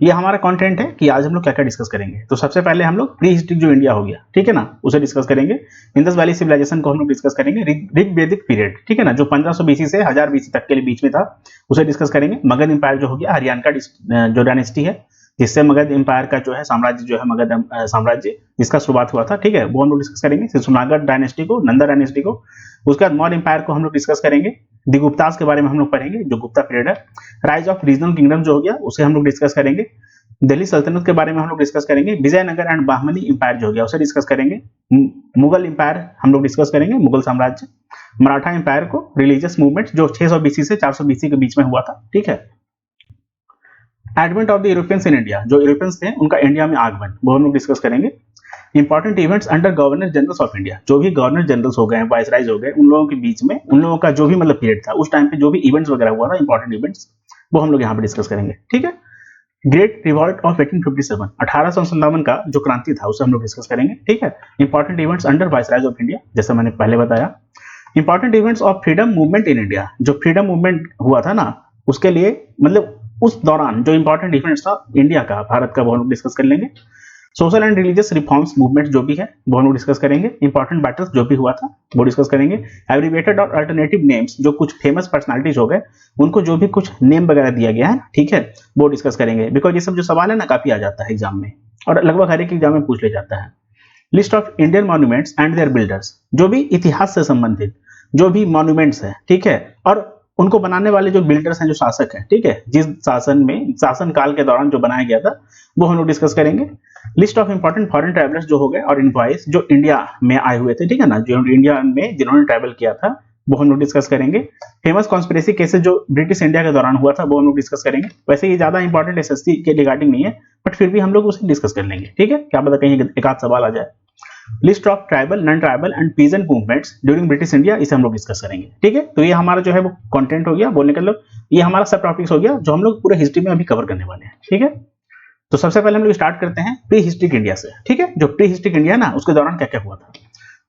ये हमारा कंटेंट है कि आज हम लोग क्या क्या डिस्कस करेंगे। तो सबसे पहले हम लोग प्री हिस्ट्रिक जो इंडिया हो गया, ठीक है ना, उसे डिस्कस करेंगे। इंडस वैली सिविलाइजेशन को हम लोग डिस्कस करेंगे। ऋग्वैदिक पीरियड, ठीक है ना, जो 1500 बीसी से 1000 बीसी तक के लिए बीच में था, उसे डिस्कस करेंगे। मगध एम्पायर जो हो गया, हरियाणा का जो डायनेस्टी है, जिससे मगध एम्पायर का जो है साम्राज्य जो है मगध साम्राज्य जिसका शुरुआत हुआ था, ठीक है, वो हम लोग डिस्कस करेंगे। शिशुनागढ़ डायनेस्टी को, नंदा डायनेस्टी को। उसके बाद मौर्य एम्पायर को हम लोग डिस्कस करेंगे। दी गुप्तास के बारे में हम लोग पढ़ेंगे, जो गुप्ता पीरियड है। राइज ऑफ रीजनल किंगडम जो हो गया, उसे हम लोग डिस्कस करेंगे। दिल्ली सल्तनत के बारे में हम लोग डिस्कस करेंगे। विजयनगर एंड बाहमनी इंपायर जो हो गया, उसे डिस्कस करेंगे। मुगल इंपायर हम लोग डिस्कस करेंगे, मुगल साम्राज्य। मराठा इंपायर को, रिलीजियस मूवमेंट जो 600 बीसी से 400 बीसी के बीच में हुआ था, ठीक है। Advent of the Europeans in India, जो यूरोपियंस थे उनका इंडिया में आगमन, वो हम लोग डिस्कस करेंगे। Important events under governor generals of India, जो भी गवर्नर जनरल्स हो गए, वाइसराइज हो गए, उन लोगों के बीच में, उन लोगों का जो भी मतलब पीरियड था उस टाइम पे जो भी इवेंट्स वगैरह हुआ था, इंपॉर्टेंट इवेंट्स, वो हम लोग यहाँ पे डिस्कस करेंगे, ठीक है। ग्रेट रिवॉल्ट ऑफ 1857, 1857 का जो क्रांति था उसे हम लोग डिस्कस करेंगे, ठीक है। Important events under viceroys of India, जैसा मैंने पहले बताया। Important events of freedom movement in India, जो फ्रीडम मूवमेंट हुआ था ना, उसके लिए मतलब उस दौरान जो इंपॉर्टेंट इवेंट्स था इंडिया का, भारत का, वो हम लोग डिस्कस कर लेंगे। Social and religious reforms movement जो भी है वो हम लोग डिस्कस करेंगे। इंपॉर्टेंट बैटल्स जो भी हुआ था वो डिस्कस करेंगे। एब्रिविएटेड और अल्टरनेटिव नेम्स, जो कुछ फेमस पर्सनालिटीज हो गए उनको जो भी कुछ नेम वगैरह दिया गया है, ठीक है, वो डिस्कस करेंगे। बिकॉज ये सब जो सवाल है ना, काफी आ जाता है एग्जाम में, और लगभग हर एक एग्जाम में पूछ ले जाता है। List of Indian monuments and their builders, जो भी इतिहास से संबंधित जो भी मॉन्यूमेंट्स है, ठीक है, और उनको बनाने वाले जो बिल्डर्स हैं, जो शासक हैं, ठीक है, जिस शासन काल के दौरान जो बनाया गया था, वो हम लोग डिस्कस करेंगे। List of important foreign travellers जो हो गए और इन्वॉइस जो इंडिया में आए हुए थे, ठीक है ना, जो इंडिया में जिन्होंने ट्रैवल किया था, वो हम लोग डिस्कस करेंगे। फेमस कॉन्स्पिरेसी केसेस जो ब्रिटिश इंडिया के दौरान हुआ था, वो हम लोग डिस्कस करेंगे। वैसे ये ज्यादा इंपॉर्टेंट एसएससी के रिगार्डिंग नहीं है, बट फिर भी हम लोग उसे डिस्कस कर लेंगे, ठीक है, क्या पता कहीं एक आध सवाल आ जाए। List of tribal, non tribal and peasant movements during British India, इसे हम लोग डिस्कस करेंगे, ठीक है। तो ये हमारा जो है वो कंटेंट हो गया, बोलने का मतलब ये हमारा सब टॉपिक्स हो गया जो हम लोग पूरे हिस्ट्री में अभी कवर करने वाले हैं, ठीक है। तो सबसे पहले हम लोग स्टार्ट करते हैं प्री हिस्ट्रिक इंडिया से, ठीक है। जो प्री हिस्ट्रिक इंडिया ना, उसके दौरान क्या क्या हुआ था।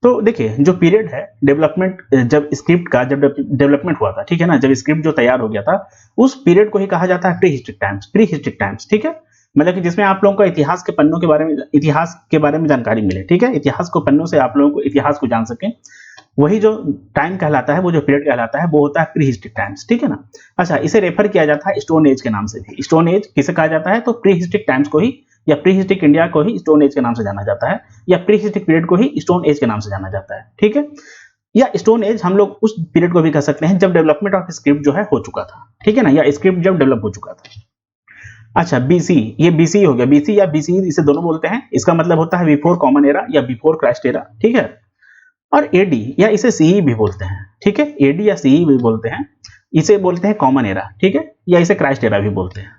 तो देखिए, जो पीरियड है डेवलपमेंट, जब स्क्रिप्ट का जब डेवलपमेंट हुआ था, ठीक है ना, जब स्क्रिप्ट जो तैयार हो गया था, उस पीरियड को ही कहा जाता है pre historic times, pre historic times, ठीक है। मतलब कि जिसमें आप लोगों को इतिहास के पन्नों के बारे में, इतिहास के बारे में जानकारी मिले, ठीक है, इतिहास को पन्नों से आप लोगों को इतिहास को जान सकें, वही जो टाइम कहलाता है, वो जो पीरियड कहलाता है, वो होता है प्री हिस्ट्रिक टाइम्स, ठीक है ना। अच्छा, इसे रेफर किया जाता है स्टोन एज के नाम से भी। स्टोन एज किसे कहा जाता है, तो प्री हिस्ट्रिक टाइम्स को ही, या प्री हिस्ट्रिक इंडिया को ही स्टोन एज के नाम से जाना जाता है, या प्री हिस्ट्रिक पीरियड को ही स्टोन एज के नाम से जाना जाता है, ठीक है। या स्टोन एज हम लोग उस पीरियड को भी कह सकते हैं जब डेवलपमेंट ऑफ स्क्रिप्ट जो है हो चुका था, ठीक है ना, या स्क्रिप्ट जब डेवलप हो चुका था। अच्छा, बीसी, ये बीसी हो गया, बीसी या बीसी, इसे दोनों बोलते हैं। इसका मतलब होता है बिफोर कॉमन एरा या बिफोर क्राइस्ट एरा, ठीक है। और एडी या इसे सीई भी बोलते हैं, ठीक है, एडी या सीई भी बोलते हैं, इसे बोलते हैं कॉमन एरा, ठीक है, या इसे क्राइस्ट एरा भी बोलते हैं।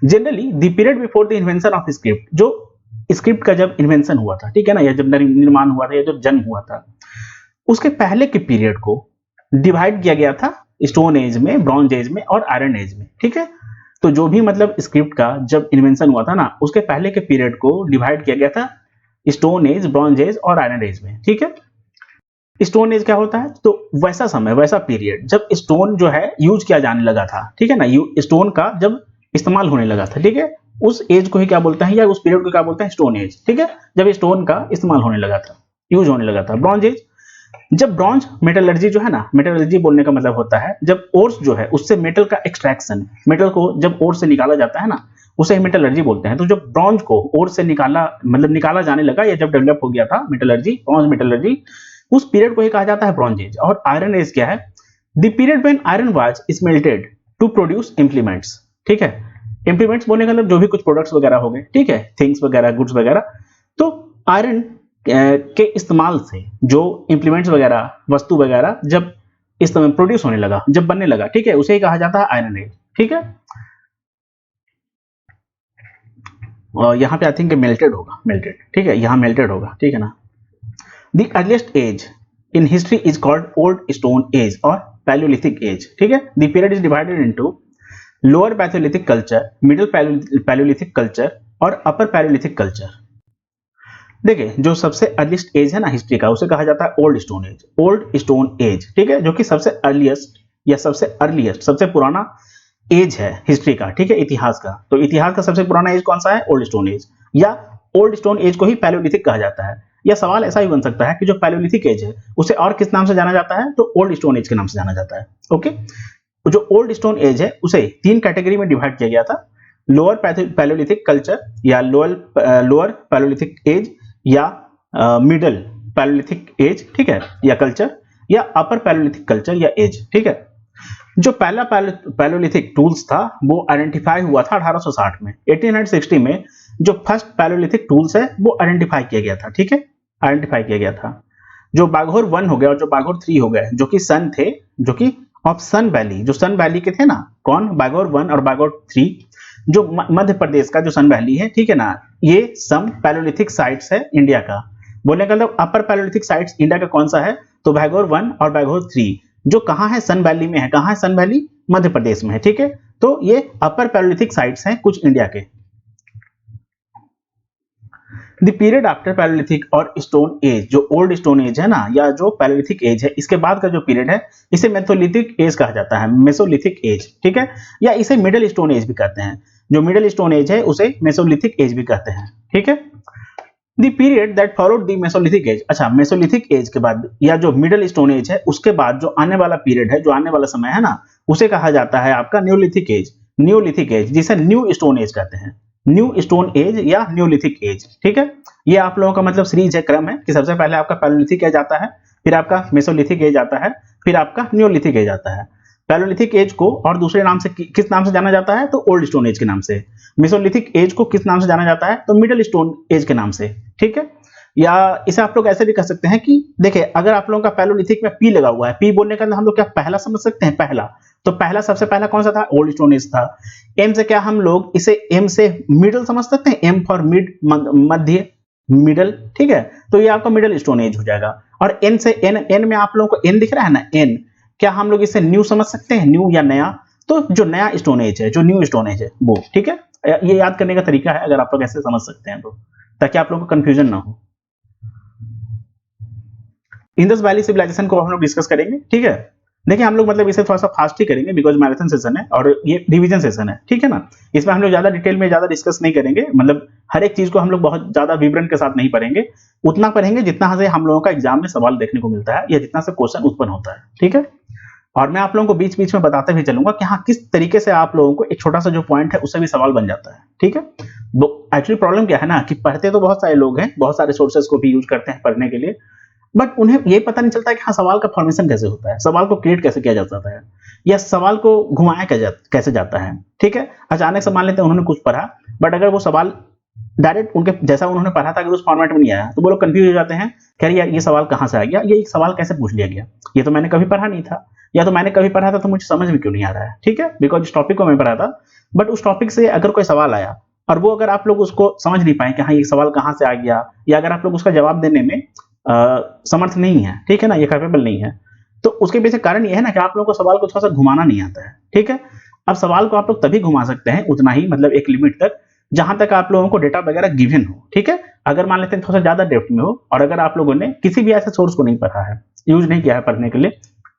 Generally the period before the invention of script, जो स्क्रिप्ट का जब इन्वेंशन हुआ था, ठीक है ना, या जब निर्माण हुआ था, या जब जन्म हुआ था, उसके पहले के पीरियड को डिवाइड किया गया था स्टोन एज में, ब्रॉन्ज एज में और आयरन एज में, ठीक है। तो जो भी मतलब स्क्रिप्ट का जब इन्वेंशन हुआ था ना, उसके पहले के पीरियड को डिवाइड किया गया था स्टोन एज, ब्रॉन्ज एज और आयरन एज में, ठीक है। स्टोन एज क्या होता है, तो वैसा समय, वैसा पीरियड जब स्टोन जो है यूज किया जाने लगा था, ठीक है ना, स्टोन का जब इस्तेमाल होने लगा था, ठीक है, उस एज को ही क्या बोलते हैं, या उस पीरियड को क्या बोलते हैं, स्टोन एज, ठीक है, जब स्टोन का इस्तेमाल होने लगा था, यूज होने लगा था। ब्रॉन्ज एज, जब ब्रॉन्ज मेटलर्जी जो है ना, मेटलर्जी बोलने का मतलब होता है जब ओर्स जो है उससे मेटल का एक्सट्रैक्शन, मेटल को जब ओर से निकाला जाता है ना, उसे मेटलर्जी बोलते हैं। तो जब ब्रॉन्ज को ओर से निकाला जाने लगा, या जब डेवलप हो गया था मेटलर्जी, ब्रॉन्ज मेटलर्जी, उस पीरियड को ही कहा जाता है ब्रॉन्ज एज। और आयरन एज क्या है, the period when iron was smelted to produce implements, ठीक है। इंप्लीमेंट्स बोलने का मतलब जो भी कुछ प्रोडक्ट्स वगैरह हो गए, ठीक है, थिंग्स वगैरह, गुड्स वगैरह। तो आयरन के इस्तेमाल से जो इंप्लीमेंट्स वगैरह, वस्तु वगैरह जब इस समय प्रोड्यूस होने लगा, जब बनने लगा, ठीक है, उसे ही कहा जाता है आयरन एज, ठीक है। और यहाँ पे आई थिंक मेल्टेड होगा, मेल्टेड, ठीक है, यहाँ मेल्टेड होगा, ठीक है ना। The earliest age in history is called old stone age और पैलियोलिथिक एज, ठीक है। The period is divided into lower palaeolithic culture, middle palaeolithic culture और अपर पैलियोलिथिक कल्चर। देखिए, जो सबसे अर्लीस्ट एज है ना हिस्ट्री का, उसे कहा जाता है old stone as, old stone as, ठीक है, जो कि सबसे अर्लीस्ट या सबसे अर्लीस्ट, सबसे पुराना एज है हिस्ट्री का, ठीक है, इतिहास का। तो इतिहास का सबसे पुराना एज कौन सा है? ओल्ड स्टोन एज, या ओल्ड स्टोन एज को ही पैलियोलिथिक कहा जाता है। या सवाल ऐसा ही बन सकता है कि जो पैलियोलिथिक एज है उसे और किस नाम से जाना जाता है? तो ओल्ड स्टोन एज के नाम से जाना जाता है। ओके, जो ओल्ड स्टोन एज है उसे 3 कैटेगरी में डिवाइड किया गया था, लोअर पैलियोलिथिक कल्चर, या लोअर पैलियोलिथिक एज, या मिडल पैलियोलिथिक एज, ठीक है, या कल्चर, या अपर पैलियोलिथिक कल्चर या एज, ठीक है। जो पहला पैलियोलिथिक टूल्स था वो आइडेंटिफाई हुआ था 1860 में। 1860 में जो फर्स्ट पैलियोलिथिक टूल्स है वो आइडेंटिफाई किया गया था, ठीक है, आइडेंटिफाई किया गया था। जो बाघोर 1 हो गया और जो बाघोर 3 हो गए, जो कि सन थे, जो कि ऑफ सन वैली, जो सन वैली के थे ना, कौन? बाघोर 1 और बाघोर 3, जो मध्य प्रदेश का जो सन वैली है, ठीक है ना, ये सम पैलियोलिथिक साइट्स है इंडिया का। बोलने का मतलब अपर पैलियोलिथिक साइट्स इंडिया का कौन सा है? तो बाघोर 1 और बाघोर 3, जो कहां है? सन वैली में है। कहां है सन वैली? मध्य प्रदेश में है, ठीक है। तो ये अपर पैलियोलिथिक साइट्स हैं कुछ इंडिया के। द पीरियड आफ्टर पैलियोलिथिक और स्टोन एज, जो ओल्ड स्टोन एज है ना, या जो पैलियोलिथिक एज है, इसके बाद का जो पीरियड है इसे मेसोलिथिक एज कहा जाता है, मेसोलिथिक एज, ठीक है, या इसे मिडिल स्टोन एज भी कहते हैं। जो मिडिल स्टोन एज है उसे मेसोलिथिक एज भी कहते हैं, ठीक है। The period that followed the Mesolithic as, अच्छा, मेसोलिथिक एज के बाद या जो मिडिल स्टोन एज है उसके बाद जो आने वाला पीरियड है, जो आने वाला समय है ना, उसे कहा जाता है आपका न्यूलिथिक एज, न्यूलिथिक एज, जिसे न्यू स्टोन एज कहते हैं, न्यू स्टोन एज या न्यूलिथिक एज, ठीक है। ये आप लोगों का मतलब सीरीज है, क्रम है कि सबसे पहले आपका पैलियोलिथिक एज आता है, फिर आपका मेसोलिथिक एज आता है, फिर आपका न्यूलिथिक एज आता है। पैलियोलिथिक एज को और दूसरे नाम से किस नाम से जाना जाता है? तो ओल्ड स्टोन एज के नाम से। मेसोलिथिक एज को किस नाम से जाना जाता है? तो मिडिल स्टोन एज के नाम से, ठीक है। या इसे आप लोग ऐसे भी कह सकते हैं कि देखिए, अगर आप लोगों का पैलियोलिथिक में पी लगा हुआ है, पी बोलने का हम लोग क्या पहला समझ सकते हैं? पहला, तो पहला सबसे पहला कौन सा था? ओल्ड स्टोन एज था। एम से क्या हम लोग इसे एम से मिडल समझ सकते हैं? एम फॉर मिड, मध्य, मिडल, ठीक है। तो ये आपका मिडल स्टोन एज हो जाएगा। और एन से एन में आप लोगों को एन दिख रहा है ना, एन, क्या हम लोग इसे न्यू समझ सकते हैं? न्यू या नया, तो जो नया स्टोन एज है, जो न्यू स्टोन एज है वो, ठीक है। ये याद करने का तरीका है अगर आप लोग ऐसे समझ सकते हैं तो, ताकि आप लोगों को कंफ्यूजन ना हो। इंडस वैली सिविलाइजेशन को हम लोग डिस्कस करेंगे, ठीक है। देखिए हम लोग मतलब इसे थोड़ा सा फास्ट ही करेंगे बिकॉज मैराथन सेशन है और ये रिवीजन सेशन है, ठीक है ना। इसमें हम लोग ज्यादा डिटेल में ज्यादा डिस्कस नहीं करेंगे, मतलब हर एक चीज को हम लोग बहुत ज्यादा विवरण के साथ नहीं पढ़ेंगे, उतना पढ़ेंगे जितना से हम लोगों का एग्जाम में सवाल देखने को मिलता है या जितना से क्वेश्चन उत्पन्न होता है, ठीक है। और मैं आप लोगों को बीच बीच में बताते हुए चलूंगा कि हाँ किस तरीके से आप लोगों को एक छोटा सा जो पॉइंट है उससे भी सवाल बन जाता है, ठीक है। एक्चुअली प्रॉब्लम क्या है ना कि पढ़ते तो बहुत सारे लोग हैं, बहुत सारे सोर्सेज को भी यूज करते हैं पढ़ने के लिए, बट उन्हें ये पता नहीं चलता कि हाँ सवाल का फॉर्मेशन कैसे होता है, सवाल को क्रिएट कैसे किया जाता है, या सवाल को घुमाया कैसे जाता है, ठीक है। अचानक से मान लेते हैं उन्होंने कुछ पढ़ा, बट अगर वो सवाल डायरेक्ट उनके जैसा उन्होंने पढ़ा था अगर उस फॉर्मेट में नहीं आया तो वो लोग कंफ्यूज हो जाते हैं, कह रही ये सवाल कहाँ से आ गया, ये एक सवाल कैसे पूछ लिया गया, ये तो मैंने कभी पढ़ा नहीं था, या तो मैंने कभी पढ़ा था तो मुझे समझ में क्यों नहीं आ रहा है, ठीक है। बिकॉज इस टॉपिक को मैं पढ़ा था, बट उस टॉपिक से अगर कोई सवाल आया और वो अगर आप लोग उसको समझ नहीं पाए कि हाँ ये सवाल कहाँ से आ गया, या अगर आप लोग उसका जवाब देने में समर्थ नहीं है, ठीक है ना, ये कैपेबल नहीं है, तो उसके पीछे कारण ये है ना कि आप लोगों को सवाल को थोड़ा सा घुमाना नहीं आता है, ठीक है। अब सवाल को आप लोग तभी घुमा सकते हैं उतना ही, मतलब एक लिमिट तक जहां तक आप लोगों को डेटा वगैरह गिवन हो, ठीक है। अगर मान लेते हैं थोड़ा सा ज्यादा डेप्थ में हो और अगर आप लोगों ने किसी भी ऐसे सोर्स को नहीं पढ़ा है, यूज नहीं किया है पढ़ने के लिए,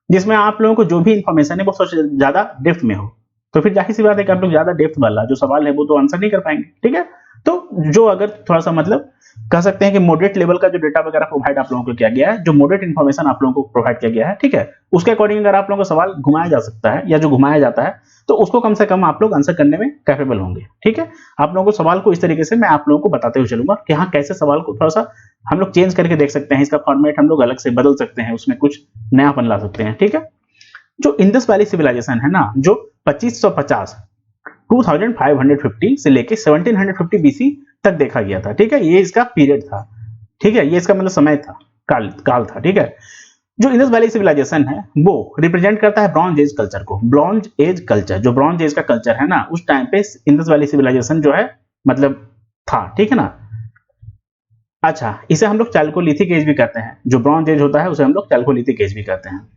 जिसमें आप लोगों को जो भी इंफॉर्मेशन है वो सबसे ज्यादा डेप्थ में हो, तो फिर जाहिर सी बात है कि आप लोग ज्यादा डेप्थ वाला जो सवाल है वो तो आंसर नहीं कर पाएंगे, ठीक है। तो जो अगर थोड़ा सा मतलब कह सकते हैं कि मॉडरेट लेवल का जो डेटा वगैरह प्रोवाइड आप लोगों को किया गया है, जो मॉडरेट इन्फॉर्मेशन आप लोगों को प्रोवाइड किया गया है, ठीक है, उसके अकॉर्डिंग अगर आप लोगों को सवाल घुमाया जा सकता है या जो घुमाया जाता है तो उसको कम से कम आप लोग आंसर करने में कैपेबल होंगे, ठीक है। आप लोगों को सवाल को इस तरीके से मैं आप लोगों को बताते हुए चलूंगा कि हाँ कैसे सवाल को थोड़ा सा हम लोग चेंज करके देख सकते हैं, इसका फॉर्मेट हम लोग अलग से बदल सकते हैं, उसमें कुछ नयापन ला सकते हैं, ठीक है। जो इंडस वैली सिविलाइजेशन है ना, जो 2550 2550 से लेके 1750 बीसी तक देखा गया था, ठीक है, ये इसका पीरियड था, ठीक है, ये इसका मतलब समय था, काल था, ठीक है। जो इंडस वैली सिविलाइजेशन है वो रिप्रेजेंट करता है ब्रॉन्ज एज कल्चर को, ब्रॉन्ज एज कल्चर, जो ब्रॉन्ज एज का कल्चर है ना उस टाइम पे इंडस वैली सिविलाइजेशन जो है मतलब था, ठीक है ना। अच्छा, इसे हम लोग चैल्कोलिथिक एज भी कहते हैं, जो ब्रॉन्ज एज होता है उसे हम लोग चैल्कोलिथिक एज भी कहते हैं।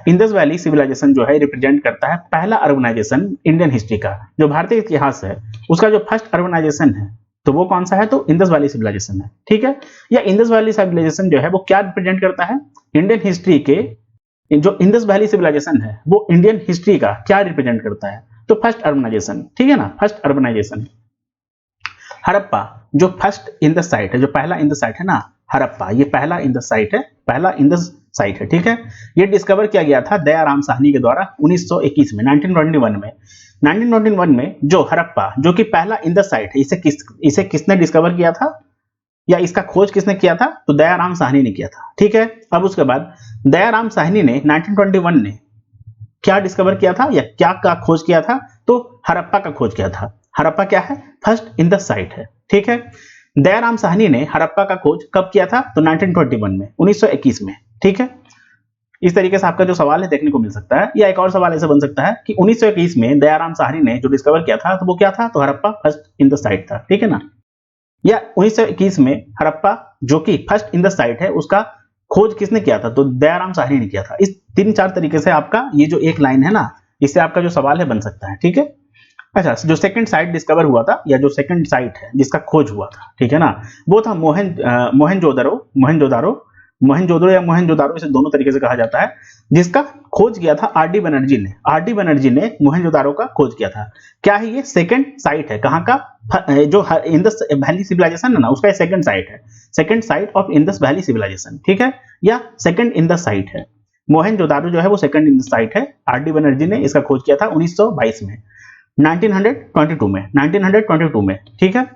इंडस वैली सिविलाइजेशन जो है रिप्रेजेंट करता है पहला अर्बनाइजेशन इंडियन हिस्ट्री का, जो भारतीय इतिहास है उसका जो फर्स्ट अर्बनाइजेशन है तो वो कौन सा है, तो इंडस वैली सिविलाइजेशन है, ठीक है। या इंडस वैली सिविलाइजेशन जो है वो क्या रिप्रेजेंट करता है, इंडियन हिस्ट्री के, जो इंडस वैली सिविलाइजेशन है वो इंडियन हिस्ट्री का क्या रिप्रेजेंट करता है, तो फर्स्ट अर्बनाइजेशन, ठीक है ना, फर्स्ट अर्बनाइजेशन हड़प्पा, जो फर्स्ट इन द साइट है, जो पहला इन द साइट है ना हड़प्पा, ये पहला इन द साइट है, पहला इन द साइट है, ठीक है। ये डिस्कवर किया गया था दयाराम साहनी के द्वारा 1921 में, 1921 में। 1921 में जो हड़प्पा, जो कि पहला इन द साइट है, इसे किसने डिस्कवर किया था या इसका खोज किसने किया था? तो दयाराम साहनी ने किया था, ठीक है। अब उसके बाद दयाराम साहनी ने 1921 में क्या डिस्कवर किया था या क्या का खोज किया था? तो हड़प्पा का खोज किया था। हड़प्पा क्या है? फर्स्ट इन द साइट है, ठीक है। दयाराम साहनी ने हड़प्पा का खोज कब किया था? तो 1921 में, 1921 में, ठीक है। इस तरीके से आपका जो सवाल है देखने को मिल सकता है। या एक और सवाल ऐसे बन सकता है कि 1921 में दयाराम साहनी ने जो डिस्कवर किया था तो वो क्या था? तो Harappa first in the site था, ठीक है ना। या 1921 में हड़प्पा जो कि फर्स्ट इन द साइट है उसका खोज किसने किया था? तो दयाराम साहनी ने किया था। इस 3-4 तरीके से आपका ये जो एक लाइन है ना, इससे आपका जो सवाल है बन सकता है, ठीक है। अच्छा, जो सेकंड साइट डिस्कवर हुआ था या जो सेकंड साइट है जिसका खोज हुआ था, ठीक है ना, वो था मोहनजोदड़ो या मोहनजोदारो, इसे दोनों तरीके से कहा जाता है, जिसका खोज किया था आर डी बनर्जी ने। आर डी बनर्जी ने मोहनजोदारो का खोज किया था। क्या है ये? सेकंड साइट है। कहाँ का? जो इंडस वैली सिविलाइजेशन है ना, उसका सेकंड साइट है, second site of Indus valley civilisation, ठीक है, या सेकंड इन द साइट है। मोहनजोदारो जो है वो सेकंड इन द साइट है। आर डी बनर्जी ने इसका खोज किया था 1922 में, 1922 में, ठीक है।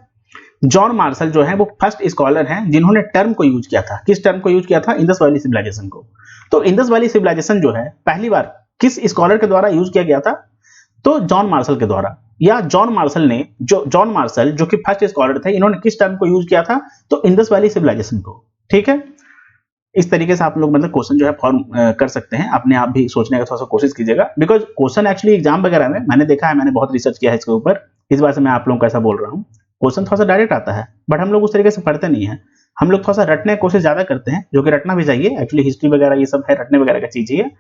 जॉन मार्शल जो है वो फर्स्ट स्कॉलर हैं जिन्होंने टर्म को यूज किया था। किस टर्म को यूज किया था? इंडस वैली सिविलाइजेशन को। तो इंडस वैली सिविलाइजेशन जो है पहली बार किस स्कॉलर के द्वारा यूज किया गया था? तो जॉन मार्शल के द्वारा। या जॉन मार्शल जो कि फर्स्ट स्कॉलर थे, इन्होंने किस टर्म को यूज किया था? तो इंडस वैली सिविलाइजेशन को, ठीक है। इस तरीके से आप लोग मतलब क्वेश्चन जो है फॉर्म कर सकते हैं। अपने आप भी सोचने का थोड़ा सा कोशिश कीजिएगा, बिकॉज क्वेश्चन एक्चुअली एग्जाम वगैरह में मैंने देखा है, मैंने बहुत रिसर्च किया है इसके ऊपर, इस बार से मैं आप लोगों को ऐसा बोल रहा हूँ। क्वेश्चन थोड़ा सा डायरेक्ट आता है, बट हम लोग उस तरीके से पढ़ते नहीं है। हम लोग थोड़ा सा रटने की कोशिश ज्यादा करते हैं, जो कि रटना भी चाहिए। एक्चुअली हिस्ट्री वगैरह ये सब है, रटने वगैरह का चीज है।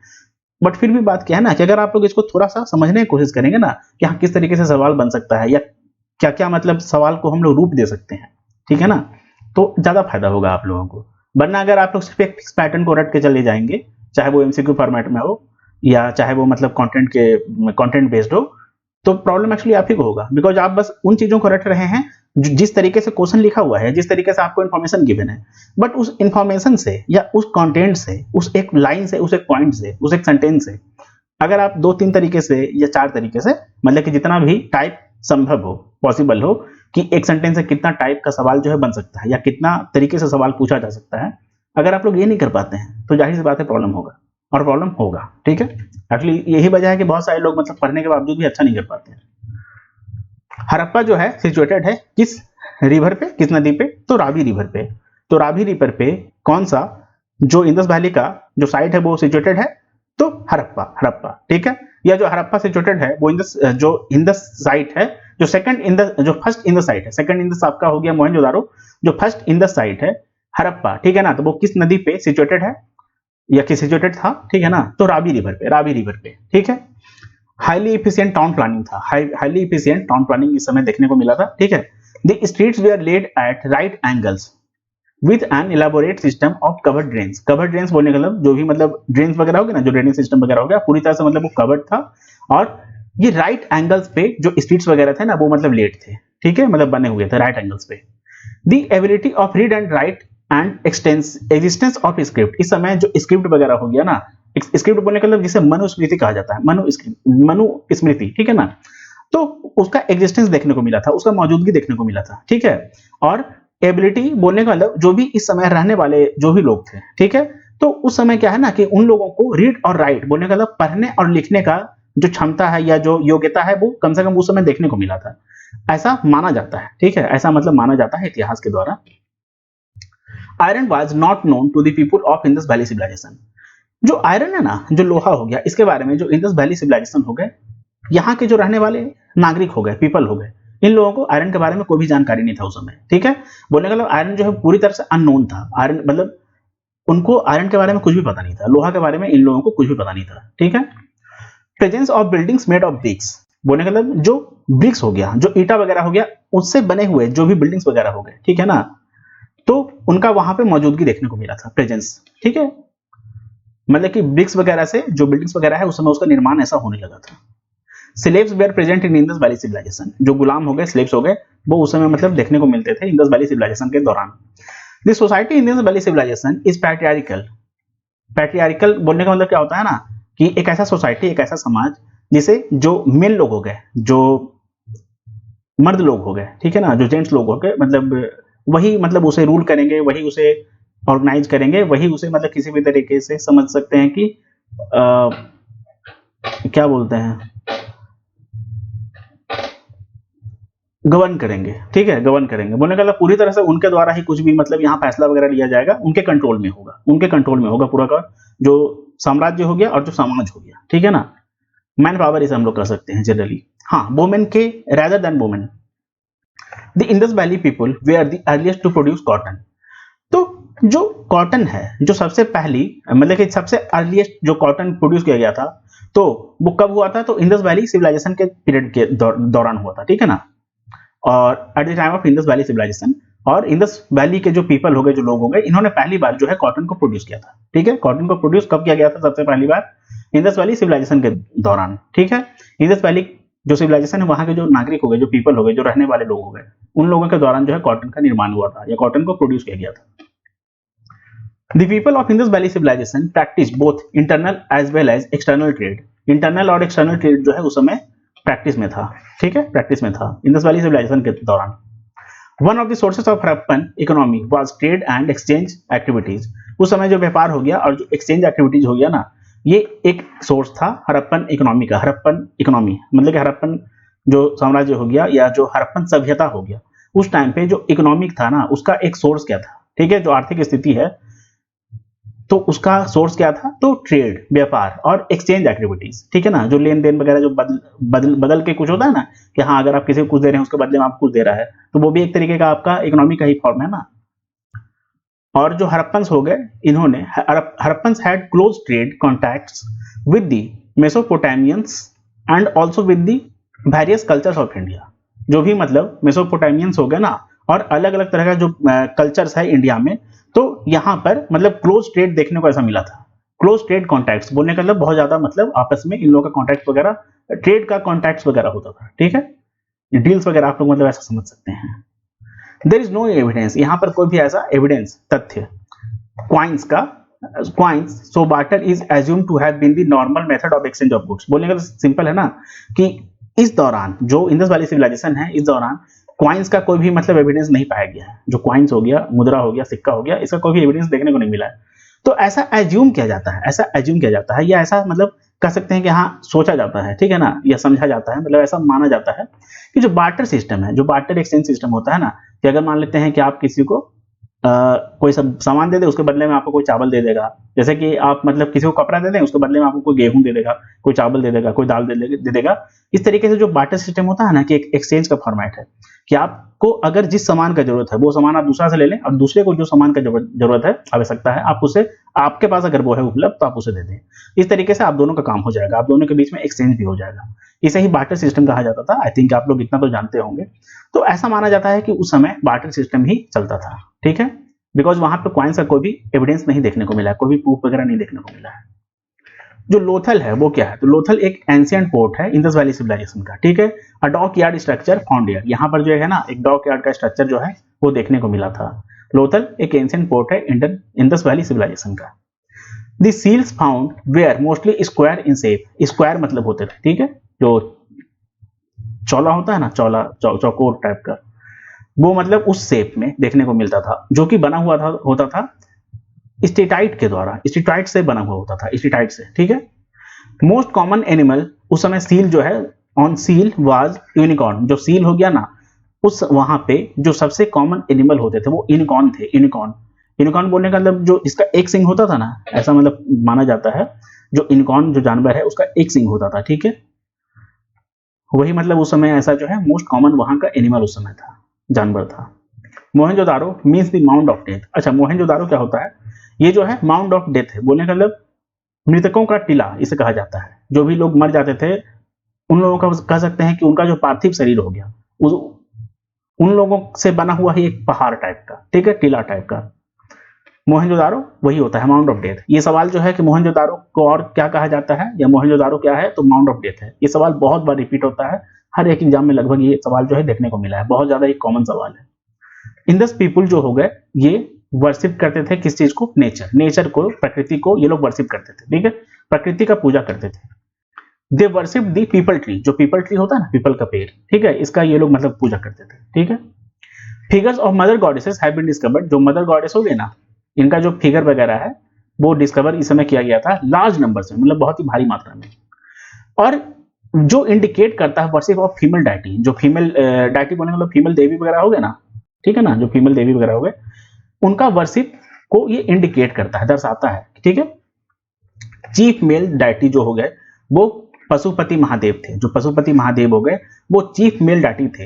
बट फिर भी बात क्या है ना, कि अगर आप लोग इसको थोड़ा सा समझने की कोशिश करेंगे ना, कि हाँ किस तरीके से सवाल बन सकता है या क्या क्या मतलब सवाल को हम लोग रूप दे सकते हैं, ठीक है ना, तो ज्यादा फायदा होगा आप लोगों को। वरना अगर आप लोग सिर्फ एक फिक्स पैटर्न को रट के चले जाएंगे, चाहे वो एमसीक्यू फॉर्मेट में हो या चाहे वो मतलब कंटेंट बेस्ड हो, तो प्रॉब्लम एक्चुअली आप ही को होगा। बिकॉज आप बस उन चीजों को रट रहे हैं जिस तरीके से क्वेश्चन लिखा हुआ है, जिस तरीके से आपको इन्फॉर्मेशन गिवन है, बट उस इन्फॉर्मेशन से या उस कंटेंट से, उस एक लाइन से, उस एक पॉइंट से, उस एक सेंटेंस से अगर आप 2-3 तरीके से या 4 तरीके से, मतलब कि जितना भी टाइप संभव हो, पॉसिबल हो, कि एक सेंटेंस से कितना टाइप का सवाल जो है बन सकता है या कितना तरीके से सवाल पूछा जा सकता है, अगर आप लोग ये नहीं कर पाते हैं तो जाहिर सी बात है प्रॉब्लम होगा, और प्रॉब्लम होगा, ठीक है। एक्चुअली यही वजह है कि बहुत सारे लोग मतलब पढ़ने के बावजूद भी अच्छा नहीं कर पाते हैं। हड़प्पा जो है सिचुएटेड है किस रिवर पे, किस नदी पे? तो रावी रिवर पे। तो रावी रिवर पे कौन सा जो इंडस वैली का जो साइट है वो सिचुएटेड है? तो हड़प्पा, ठीक है। या जो हड़प्पा सिचुएटेड है वो इंडस साइट है, जो फर्स्ट इन द साइट है। सेकंड इन द आपका हो गया मोहनजोदारो, जो फर्स्ट इन द साइट है हड़प्पा, ठीक है ना। तो वो किस नदी पे सिचुएटेड है या किस सिचुएटेड था, ठीक है ना? तो रावी रिवर पे, ठीक है। हाईली इफिशिएंट टाउन प्लानिंग था, हाईली इफिशिएंट टाउन प्लानिंग इस समय देखने को मिला था, ठीक है। The streets were laid at right angles with an elaborate system of covered drains. Covered drains बोलने का मतलब जो भी मतलब ड्रेन्स वगैरह हो गया ना, जो ड्रेनेज सिस्टम वगैरह हो गया, पूरी तरह से मतलब वो कवर्ड था। और ये राइट एंगल्स पे जो स्ट्रीट्स वगैरह थे ना, वो मतलब लेट थे, ठीक है, मतलब बने हुए थे राइट एंगल्स पे। The ability of read and right and existence of script. इस समय जो स्क्रिप्ट वगैरह हो गया ना, स्क्रिप्ट बोलने का मतलब जिसे मनुस्मृति कहा जाता है, मनुस्मृति, ठीक है ना। तो उसका एग्जिस्टेंस देखने को मिला था, उसका मौजूदगी देखने को मिला था, ठीक है। और एबिलिटी बोलने का मतलब जो भी इस समय रहने वाले जो भी लोग थे, ठीक है, तो उस समय क्या है ना कि उन लोगों को रीड और राइट बोलने का मतलब पढ़ने और लिखने का जो क्षमता है या जो योग्यता है वो कम से कम उस समय देखने को मिला था, ऐसा माना जाता है, ठीक है, ऐसा मतलब माना जाता है इतिहास के द्वारा। Iron was not known to the people of Indus valley civilization. जो आयरन है ना, जो लोहा हो गया, इसके बारे में जो इंडस वैली सिविलाइजेशन हो गए, यहाँ के जो रहने वाले नागरिक हो गए, पीपल हो गए, इन लोगों को आयरन के बारे में कोई भी जानकारी नहीं था उस समय, ठीक है। बोलने का मतलब आयरन जो है पूरी तरह से अननोन था। आयरन मतलब उनको आयरन के बारे में कुछ भी पता नहीं था, लोहा के बारे में इन लोगों को कुछ भी पता नहीं था, ठीक है। Presence of buildings made of BRICS. बोलने का मतलब जो ब्रिक्स हो गया, जो ईटा वगैरह हो गया, उससे बने हुए जो भी बिल्डिंग्स वगैरह हो गए, ठीक है ना, तो उनका वहां पे मौजूदगी देखने को मिला था, प्रेजेंस, ठीक है। मतलब कि ब्रिक्स वगैरह से जो बिल्डिंग्स वगैरह है उस समय उसका निर्माण ऐसा होने लगा था। Slaves were present in Indus valley civilization, जो गुलाम हो गए, स्लेव्स हो गए, वो उस समय मतलब देखने को मिलते थे इंडस वैली सिविलाइजेशन के दौरान। This society in Indus valley civilization is patriarchal. Patriarchal बोलने का मतलब क्या होता है ना, कि एक ऐसा सोसाइटी, एक ऐसा समाज जिसे जो मेल लोग हो गए, जो मर्द लोग हो गए, ठीक है ना, जो जेंट्स लोग हो गए, मतलब वही मतलब उसे रूल करेंगे, वही उसे ऑर्गेनाइज करेंगे, वही उसे मतलब किसी भी तरीके से समझ सकते हैं कि क्या बोलते हैं, गवर्न करेंगे, ठीक है, गवर्न करेंगे। बोलने का मतलब पूरी तरह से उनके द्वारा ही कुछ भी मतलब यहाँ फैसला वगैरह लिया जाएगा, उनके कंट्रोल में होगा, उनके कंट्रोल में होगा पूरा का जो साम्राज्य हो गया और जो समाज हो गया, ठीक है ना। मैन पावर इसे हम लोग कह सकते हैं जनरली। हाँ, वोमेन के rather than women, the Indus valley people were the earliest to produce cotton. तो जो कॉटन है, जो सबसे पहली मतलब कि सबसे अर्लीस्ट जो कॉटन प्रोड्यूस किया गया था, तो वो कब हुआ था, तो इंडस वैली सिविलाइजेशन के पीरियड के दौरान हुआ था, ठीक है ना। और at the time of Indus valley civilization, और इंडस वैली के जो पीपल हो गए, जो लोग हो गए, इन्होंने पहली बार जो है कॉटन को प्रोड्यूस किया था, ठीक है। कॉटन को प्रोड्यूस कब किया गया था, सबसे पहली बार इंडस वैली सिविलाइजेशन के दौरान, ठीक है। इंडस वैली जो सिविलाइजेशन है, वहां के जो नागरिक हो गए, जो पीपल हो गए, जो रहने वाले लोग हो गए, उन लोगों के दौरान जो है कॉटन का निर्माण हुआ था, या कॉटन को प्रोड्यूस किया गया था। The people of Indus Valley civilization practiced both internal as well as external trade. Internal और एक्सटर्नल ट्रेड जो है उस समय प्रैक्टिस में था, ठीक है, प्रैक्टिस में था इंडस वैली सिविलाइजेशन के दौरान। One of the sources of Harappan economy was trade and exchange activities. उस समय जो व्यापार हो गया और जो एक्सचेंज एक्टिविटीज हो गया ना, ये एक सोर्स था हड़प्पन इकोनॉमी का। हड़प्पन इकोनॉमी मतलब कि हड़प्पन जो साम्राज्य हो गया, या जो हड़प्पन सभ्यता हो गया, उस टाइम पे जो इकोनॉमिक था ना, उसका एक सोर्स क्या था, ठीक है, जो आर्थिक स्थिति है, तो उसका सोर्स क्या था, तो ट्रेड, व्यापार और एक्सचेंज एक्टिविटीज, ठीक है ना, जो लेन देन वगैरह, जो बदल के कुछ होता है ना, कि हाँ अगर आप किसी को कुछ दे रहे हैं उसके बदले में आप कुछ दे रहा है, तो वो भी एक तरीके का आपका इकोनॉमी का ही फॉर्म है ना। और जो हड़प्पन्स हो गए, इन्होंने Harappans had close trade contacts with the मेसोपोटामियंस and also with the various cultures of India. जो भी मतलब मेसोपोटामियंस हो गए ना, और अलग अलग तरह का जो कल्चर्स है इंडिया में, तो यहाँ पर मतलब क्लोज ट्रेड देखने को ऐसा मिला था। क्लोज ट्रेड कॉन्टैक्ट्स बोलने का मतलब बहुत ज्यादा मतलब आपस में इन लोगों का कॉन्टैक्ट वगैरह, ट्रेड का कॉन्टैक्ट्स वगैरह होता था, ठीक है, डील्स वगैरह आप लोग मतलब ऐसा समझ सकते हैं। देयर इज नो एविडेंस, यहाँ पर कोई भी ऐसा एविडेंस, तथ्य क्वाइंस का, coins so barter is assume to have been the normal method of exchange of goods. बोलने का सिंपल है ना, कि इस दौरान जो इंडस वैली सिविलाइजेशन है, इस दौरान क्वाइंस का कोई भी मतलब एविडेंस नहीं पाया गया है। जो क्वाइंस हो गया, मुद्रा हो गया, सिक्का हो गया, इसका कोई भी एविडेंस देखने को नहीं मिला है। तो ऐसा एज्यूम किया जाता है, ऐसा एज्यूम किया जाता है, या ऐसा मतलब कह सकते हैं कि हाँ सोचा जाता है, ठीक है ना, या समझा जाता है, मतलब ऐसा माना जाता है कि जो बार्टर सिस्टम है, जो बार्टर एक्सचेंज सिस्टम होता है ना, कि अगर मान लेते हैं कि आप किसी को कोई सब सामान दे दे, उसके बदले में आपको कोई चावल दे देगा। जैसे कि आप मतलब किसी को कपड़ा दे दें, उसके बदले में आपको कोई गेहूं दे देगा, कोई चावल दे देगा, कोई दाल दे देगा। इस तरीके से जो बार्टर सिस्टम होता है ना, कि एक एक्सचेंज का फॉर्मेट है, कि आपको अगर जिस सामान का जरूरत है वो सामान आप दूसरा से ले लें, और दूसरे को जो सामान का जरूरत है, आवश्यकता है, आप उसे, आपके पास अगर वो है उपलब्ध, तो आप उसे दे दें। इस तरीके से आप दोनों का काम हो जाएगा, आप दोनों के बीच में एक्सचेंज भी हो जाएगा। इसे ही बार्टर सिस्टम कहा जाता था। आई थिंक आप लोग इतना तो जानते होंगे। तो ऐसा माना जाता है कि उस समय बार्टर सिस्टम ही चलता था, ठीक है, बिकॉज वहां पे कॉइन्स का कोई भी एविडेंस नहीं देखने को मिला है, कोई भी प्रूफ वगैरह नहीं देखने को मिला है। जो लोथल है वो क्या है, तो लोथल एक एंशियंट पोर्ट है इंडस वैली सिविलाइजेशन का, ठीक है। A dock yard structure found here, यहाँ पर जो है ना एक डॉक यार्ड का स्ट्रक्चर जो है वो देखने को मिला था। लोथल एक एंशियंट पोर्ट है इंडस वैली सिविलाइजेशन का। The seals found were mostly square in shape, square मतलब होते थे, ठीक है, जो चौला होता है ना, चौला चौकोर टाइप का, वो मतलब उस शेप में देखने को मिलता था, जो कि बना हुआ था, होता था स्टेटाइट के द्वारा, स्टेटाइट से बना हुआ होता था, स्टेटाइट से, ठीक है। मोस्ट कॉमन एनिमल उस समय सील जो है, ऑन सील वाज यूनिकॉर्न। जो सील हो गया ना, उस वहां पे जो सबसे कॉमन एनिमल होते थे वो यूनिकॉर्न थे। यूनिकॉर्न, यूनिकॉर्न बोलने का मतलब जो इसका एक सिंग होता था ना, ऐसा मतलब माना जाता है, जो यूनिकॉर्न जो जानवर है उसका एक सिंग होता था, ठीक है। वही मतलब उस समय ऐसा जो है मोस्ट कॉमन वहां का एनिमल उस समय था, जानवर था। Mohenjodaro means the mount of death. अच्छा, मोहनजोदारो क्या होता है, ये जो है माउंट ऑफ डेथ है। बोलने का मतलब मृतकों का टीला इसे कहा जाता है। जो भी लोग मर जाते थे, उन लोगों का कह सकते हैं कि उनका जो पार्थिव शरीर हो गया, उन लोगों से बना हुआ ही एक पहाड़ टाइप का, ठीक है, टीला टाइप का। मोहनजोदारो वही होता है माउंट ऑफ डेथ। ये सवाल जो है कि मोहनजोदारो को और क्या कहा जाता है या मोहनजोदारो क्या है, तो माउंट ऑफ डेथ है। ये सवाल बहुत बार रिपीट होता है, हर एक एग्जाम में लगभग ये सवाल जो है देखने को मिला है, बहुत ज्यादा एक कॉमन सवाल है। इंदस पीपुल जो हो गए ये वर्शिप करते थे किस चीज को, नेचर, नेचर को, प्रकृति को ये लोग वर्शिप करते थे, ठीक है, प्रकृति का पूजा करते थे। They worship the people tree, जो पीपल ट्री होता है ना, पीपल का पेड़, ठीक है, इसका ये लोग मतलब पूजा करते थे, ठीक है। Figures of mother goddesses have been discovered, जो मदर गॉडेस हो गए ना, इनका जो फिगर वगैरह है वो डिस्कवर इस समय किया गया था लार्ज नंबर में, मतलब बहुत ही भारी मात्रा में, और जो इंडिकेट करता है वर्शिप ऑफ फीमेल डाइटी, जो फीमेल डाइटी बोलने मतलब फीमेल देवी वगैरह हो गए ना, ठीक है ना, जो फीमेल देवी वगैरह हो गए उनका वर्शिप को ये इंडिकेट करता है, दर्शाता है, ठीक है। चीफ मेल डाइटी जो हो गए वो पशुपति महादेव थे, जो पशुपति महादेव हो गए वो चीफ मेल डाइटी थे।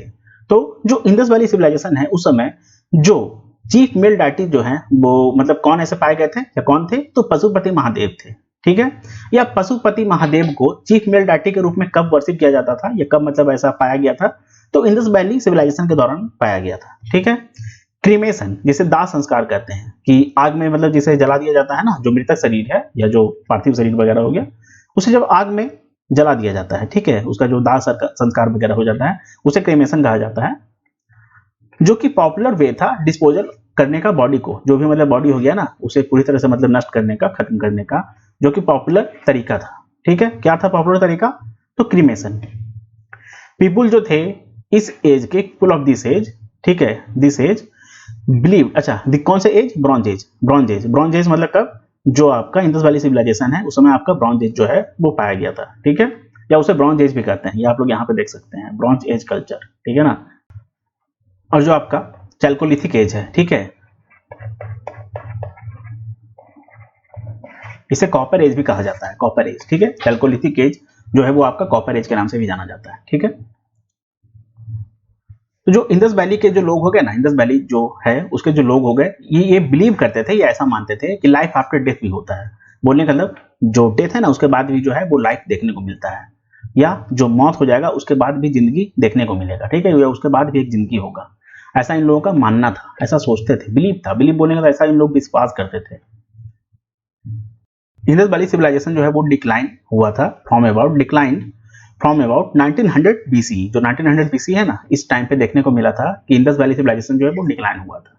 तो जो इंडस वैली सिविलाइजेशन है उस समय जो चीफ मेल डाइटी जो है वो मतलब कौन ऐसे पाए गए थे या कौन थे, तो पशुपति महादेव थे, ठीक है। या पशुपति महादेव को चीफ मेल डाइटी के रूप में कब वर्शिप किया जाता था या कब मतलब ऐसा पाया गया था, तो इंडस वैली सिविलाइजेशन के दौरान पाया गया था, ठीक है। क्रीमेशन जिसे दाह संस्कार कहते हैं कि आग में मतलब जिसे जला दिया जाता है ना, जो मृतक शरीर है या जो पार्थिव शरीर वगैरह हो गया उसे जब आग में जला दिया जाता है, ठीक है, उसका जो दाह संस्कार वगैरह हो जाता है उसे क्रीमेशन कहा जाता है, जो कि पॉपुलर वे था डिस्पोजल करने का बॉडी को, जो भी मतलब बॉडी हो गया ना उसे पूरी तरह से मतलब नष्ट करने का, खत्म करने का, जो कि पॉपुलर तरीका था, ठीक है। क्या था पॉपुलर तरीका, तो क्रीमेशन। पीपुल जो थे इस एज के, पीपल ऑफ दिस एज, ठीक है, दिस एज बिलीव, अच्छा कौन से age, bronze age, bronze age, bronze age मतलब कब, जो आपका इंडस वैली सिविलाइजेशन है उस समय आपका ब्रॉन्ज एज जो है वो पाया गया था, ठीक है, या उसे ब्रॉन्ज एज भी कहते हैं, ये आप लोग यहाँ पे देख सकते हैं ब्रॉन्ज एज कल्चर, ठीक है ना। और जो आपका चैल्कोलिथिक एज है, ठीक है, इसे कॉपर एज भी कहा जाता है, कॉपर एज, ठीक है, चैल्कोलिथिक एज जो है वो आपका कॉपर एज के नाम से भी जाना जाता है, ठीक है। तो जो इंडस वैली के जो लोग हो गए ना, इंडस वैली जो है उसके जो लोग हो गए ये बिलीव करते थे, ये ऐसा मानते थे कि लाइफ आफ्टर डेथ भी होता है, बोलने का मतलब जो डेथ है ना उसके बाद भी जो है वो लाइफ देखने को मिलता है, या जो मौत हो जाएगा उसके बाद भी जिंदगी देखने को मिलेगा, ठीक है, या उसके बाद भी एक जिंदगी होगा, ऐसा इन लोगों का मानना था, ऐसा सोचते थे, बिलीव था, बिलीव बोलने का ऐसा इन लोग विश्वास करते थे। इंडस वैली सिविलाइजेशन जो है वो डिक्लाइन हुआ था फ्रॉम अबाउट 1900 BC, जो 1900 BC है ना इस टाइम पे देखने को मिला था कि इंडस वैली सिविलाइजेशन जो है वो डिक्लाइन हुआ था।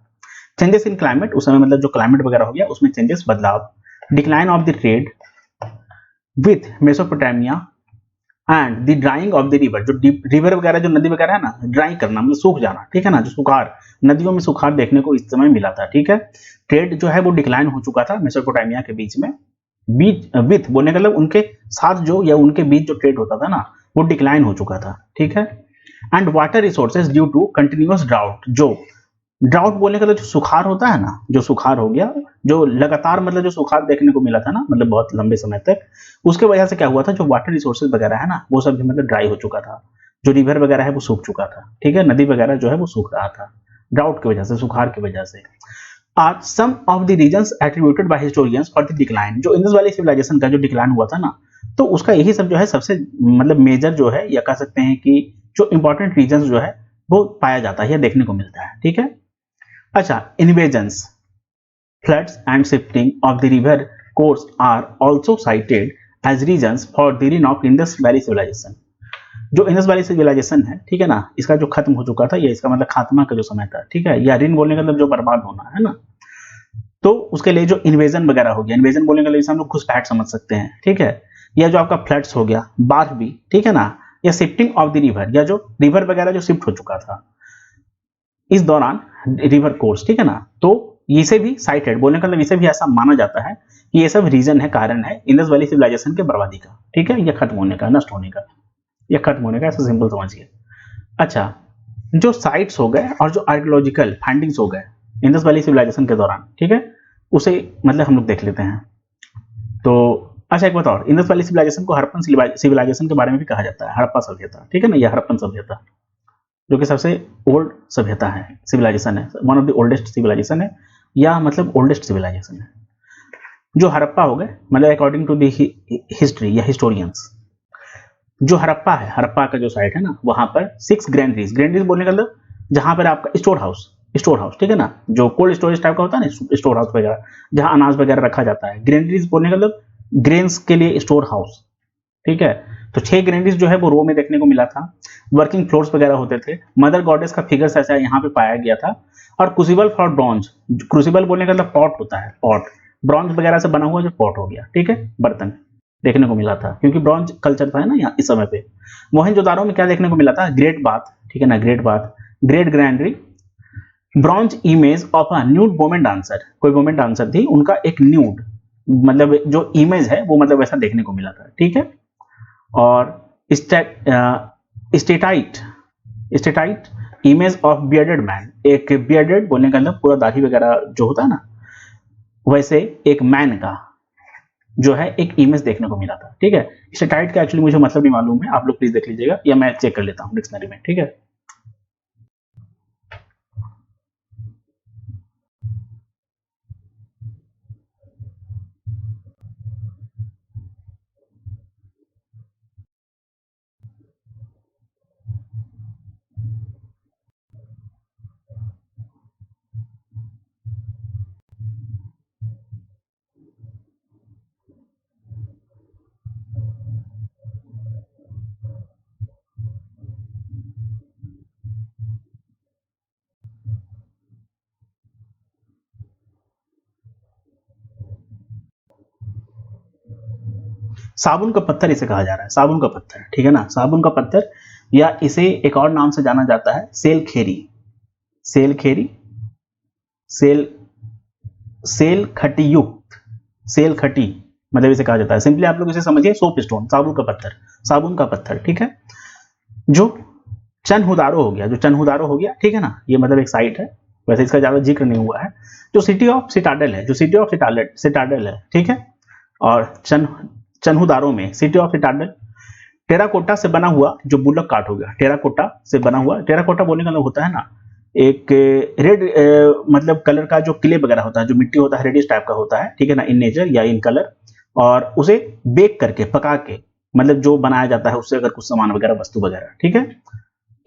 चेंजेस इन क्लाइमेट, उस समय मतलब जो क्लाइमेट वगैरह हो गया उसमें चेंजेस, बदलाव, decline of the trade with Mesopotamia and the drying of the river, जो रिवर वगैरह जो नदी वगैरह है ना, ड्राई करना मतलब सूख जाना, ठीक है ना, जो सुखाड़, नदियों में सुखाड़ देखने को इस समय मिला था, ठीक है। ट्रेड जो है वो डिक्लाइन हो चुका था मेसोपोटामिया के बीच में, बीच विथ बोलने का मतलब उनके साथ जो या उनके बीच जो ट्रेड होता था ना वो डिक्लाइन हो चुका था, ठीक है। And water resources due to continuous drought, जो ड्राउट बोलने का जो सुखाड़ होता है ना, जो सुखाड़ हो गया, जो लगातार मतलब जो सुखाड़ देखने को मिला था ना मतलब बहुत लंबे समय तक, उसके वजह से क्या हुआ था, जो वाटर रिसोर्सेज वगैरह है ना वो सब भी मतलब ड्राई हो चुका था, जो रिवर वगैरह है वो सूख चुका था, ठीक है, नदी वगैरह जो है वो सूख रहा था ड्राउट की वजह से, सुखाड़ की वजह से। Are some of the reasons attributed by historians for the decline, जो इंडस वैली सिविलाइजेशन का जो डिक्लाइन हुआ था ना तो उसका यही सब जो है सबसे मतलब मेजर जो है या कह सकते हैं कि जो इंपॉर्टेंट रीजंस जो है वो पाया जाता है या देखने को मिलता है, ठीक है। अच्छा, invasions, floods and shifting of the river course are also cited as reasons for the ruin of Indus valley civilization, जो इंडस वैली सिविलाइजेशन है, ठीक है ना, इसका जो खत्म हो चुका था या इसका मतलब खात्मा का जो समय था, ठीक है, या रिन बोलने का मतलब जो बर्बाद होना है ना, तो उसके लिए जो इन्वेजन वगैरह हो गया, इन्वेजन बोलने के लिए हम लोग घुसपैठ समझ सकते हैं, ठीक है, या जो आपका फ्लड्स हो गया, बाढ़ भी, ठीक है ना, या शिफ्टिंग ऑफ द रिवर, या जो रिवर वगैरह जो शिफ्ट हो चुका था इस दौरान रिवर कोर्स, ठीक है ना, तो इसे भी साइटेड बोलने का मतलब इसे भी ऐसा माना जाता है कि ये सब रीजन है, कारण है इंडस वैली सिविलाइजेशन के बर्बादी का, ठीक है, या खत्म होने का, नष्ट होने का, या खत्म होने का, ऐसा सिंपल समझिए। अच्छा, जो साइट्स हो गए और जो आर्कियोलॉजिकल फाइंडिंग्स हो गए इंडस वैली सिविलाइजेशन के दौरान, ठीक है, उसे मतलब हम लोग देख लेते हैं। तो अच्छा एक बात और, इंडस वैली सिविलाइजेशन को हड़प्पन सिविलाइजेशन के बारे में भी कहा जाता है, हड़प्पा सभ्यता, ठीक है ना, यह हड़प्पन सभ्यता जो कि सबसे ओल्ड सभ्यता है, सिविलाइजेशन है, one of the oldest civilization है, या मतलब ओल्डेस्ट सिविलाइजेशन है। जो हड़प्पा हो गए मतलब अकॉर्डिंग टू द हिस्ट्री या हिस्टोरियंस, जो हड़प्पा है, हड़प्पा का जो साइट है ना वहां पर 6 ग्रैंडरीज, ग्रैंडरीज बोलने का मतलब जहां पर आपका स्टोर हाउस, स्टोर हाउस, ठीक है ना, जो कोल्ड स्टोरेज टाइप का होता है ना, स्टोर हाउस वगैरह जहां अनाज वगैरह रखा जाता है। ग्रेनरीज बोलने का मतलब ग्रेन्स के लिए स्टोर हाउस, ठीक है। तो 6 ग्रेनरीज जो है वो रो में देखने को मिला था। वर्किंग फ्लोर्स वगैरह होते थे। मदर गॉडेस का फिगर्स ऐसा यहाँ पे पाया गया था। और क्रूसिबल फॉर ब्रॉन्ज, क्रूसिबल बोलने का मतलब पॉट होता है, पॉट ब्रॉन्ज वगैरह से बना हुआ जो पॉट हो गया, ठीक है, बर्तन देखने को मिला था, क्योंकि ब्रॉन्ज कल्चर था ना यहाँ इस समय पे। मोहनजोदारो में क्या देखने को मिला था, ग्रेट बाथ, ठीक है ना, great bath, great granary, bronze image of a nude women dancer, कोई वोमेन डांसर थी, उनका एक न्यूड मतलब जो इमेज है वो मतलब वैसा देखने को मिला था, ठीक है। और steatite, steatite image of bearded man, एक बियर्डेड बोलने का मतलब पूरा दाढ़ी वगैरह जो होता है ना, वैसे एक मैन का जो है एक इमेज देखने को मिला था, ठीक है। स्टेटाइट का एक्चुअली मुझे मतलब नहीं मालूम है, आप लोग प्लीज देख लीजिएगा या मैं चेक कर लेता हूँ डिक्शनरी में, ठीक है। साबुन का पत्थर इसे कहा जा रहा है, साबुन का पत्थर, ठीक है ना, साबुन का पत्थर, या इसे एक और नाम से जाना जाता है सेल खेरी, सेल खेरी, सेल सेल खटीयुक्त, सेल खटी मतलब इसे कहा जाता है। सिंपली आप लोग इसे समझिए सोप स्टोन, साबुन का पत्थर, साबुन का पत्थर, ठीक है। जो चनहुदारो हो गया, जो चनहुदारो हो गया, ठीक है ना, ये मतलब एक साइट है, वैसे इसका ज्यादा जिक्र नहीं हुआ है। जो सिटी ऑफ सिटाडल है, जो सिटी ऑफ सिटाडल है, ठीक है। और चनहुदारो में सिटी ऑफ सिटाडल टेराकोटा से बना हुआ जो बुलक काट हो गया, टेराकोटा से बना हुआ, टेराकोटा बोलने का मतलब होता है ना एक रेड मतलब कलर का जो क्ले वगैरह होता है, जो मिट्टी होता है रेडिश टाइप का होता है, ठीक है ना, इन नेचर या इन कलर, और उसे बेक करके पका के मतलब जो बनाया जाता है उससे अगर कुछ सामान वगैरह वस्तु वगैरह, ठीक है,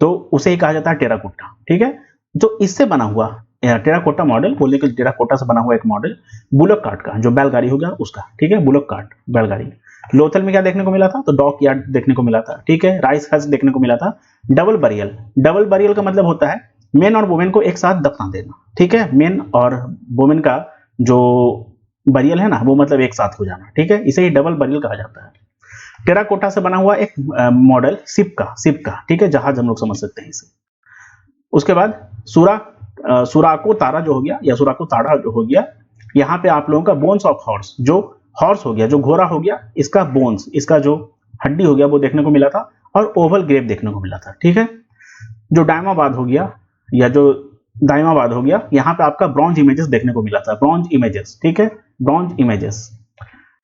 तो उसे ही कहा जाता है टेराकोटा, ठीक है। जो इससे बना हुआ टेराकोटा मॉडल बोलने के लिए टेराकोटा से बना हुआ एक मॉडल बुलक कार्ट का, जो बैलगाड़ी हो गया उसका, ठीक है, बुलक कार्ट बैलगाड़ी। लोथल में क्या देखने को मिला था, तो डॉक यार्ड देखने को मिला था, ठीक है। राइस हज देखने को मिला था। डबल बरियल, डबल बरियल का मतलब होता है मेन और वुमेन को एक साथ दफना देना, ठीक है, मेन और वुमेन का जो बरियल है ना वो मतलब एक साथ हो जाना, ठीक है, इसे ही डबल बरियल कहा जाता है। टेराकोटा से बना हुआ एक मॉडल शिप का, ठीक है, जहाज हम लोग समझ सकते हैं इसे। उसके बाद सुराको तारा जो हो गया या सुराको तारा जो हो गया, यहाँ पे आप लोगों का बोन्स ऑफ हॉर्स, जो हॉर्स हो गया, जो घोड़ा हो गया, इसका बोन्स, इसका जो हड्डी हो गया वो देखने को मिला था। और ओवल ग्रेव देखने को मिला था, ठीक है। जो डायमाबाद हो गया या जो दाइमाबाद हो गया, यहाँ पे आपका ब्रॉन्ज इमेजेस देखने को मिला था, ब्रॉन्ज इमेजेस, ठीक है, ब्रॉन्ज इमेजेस।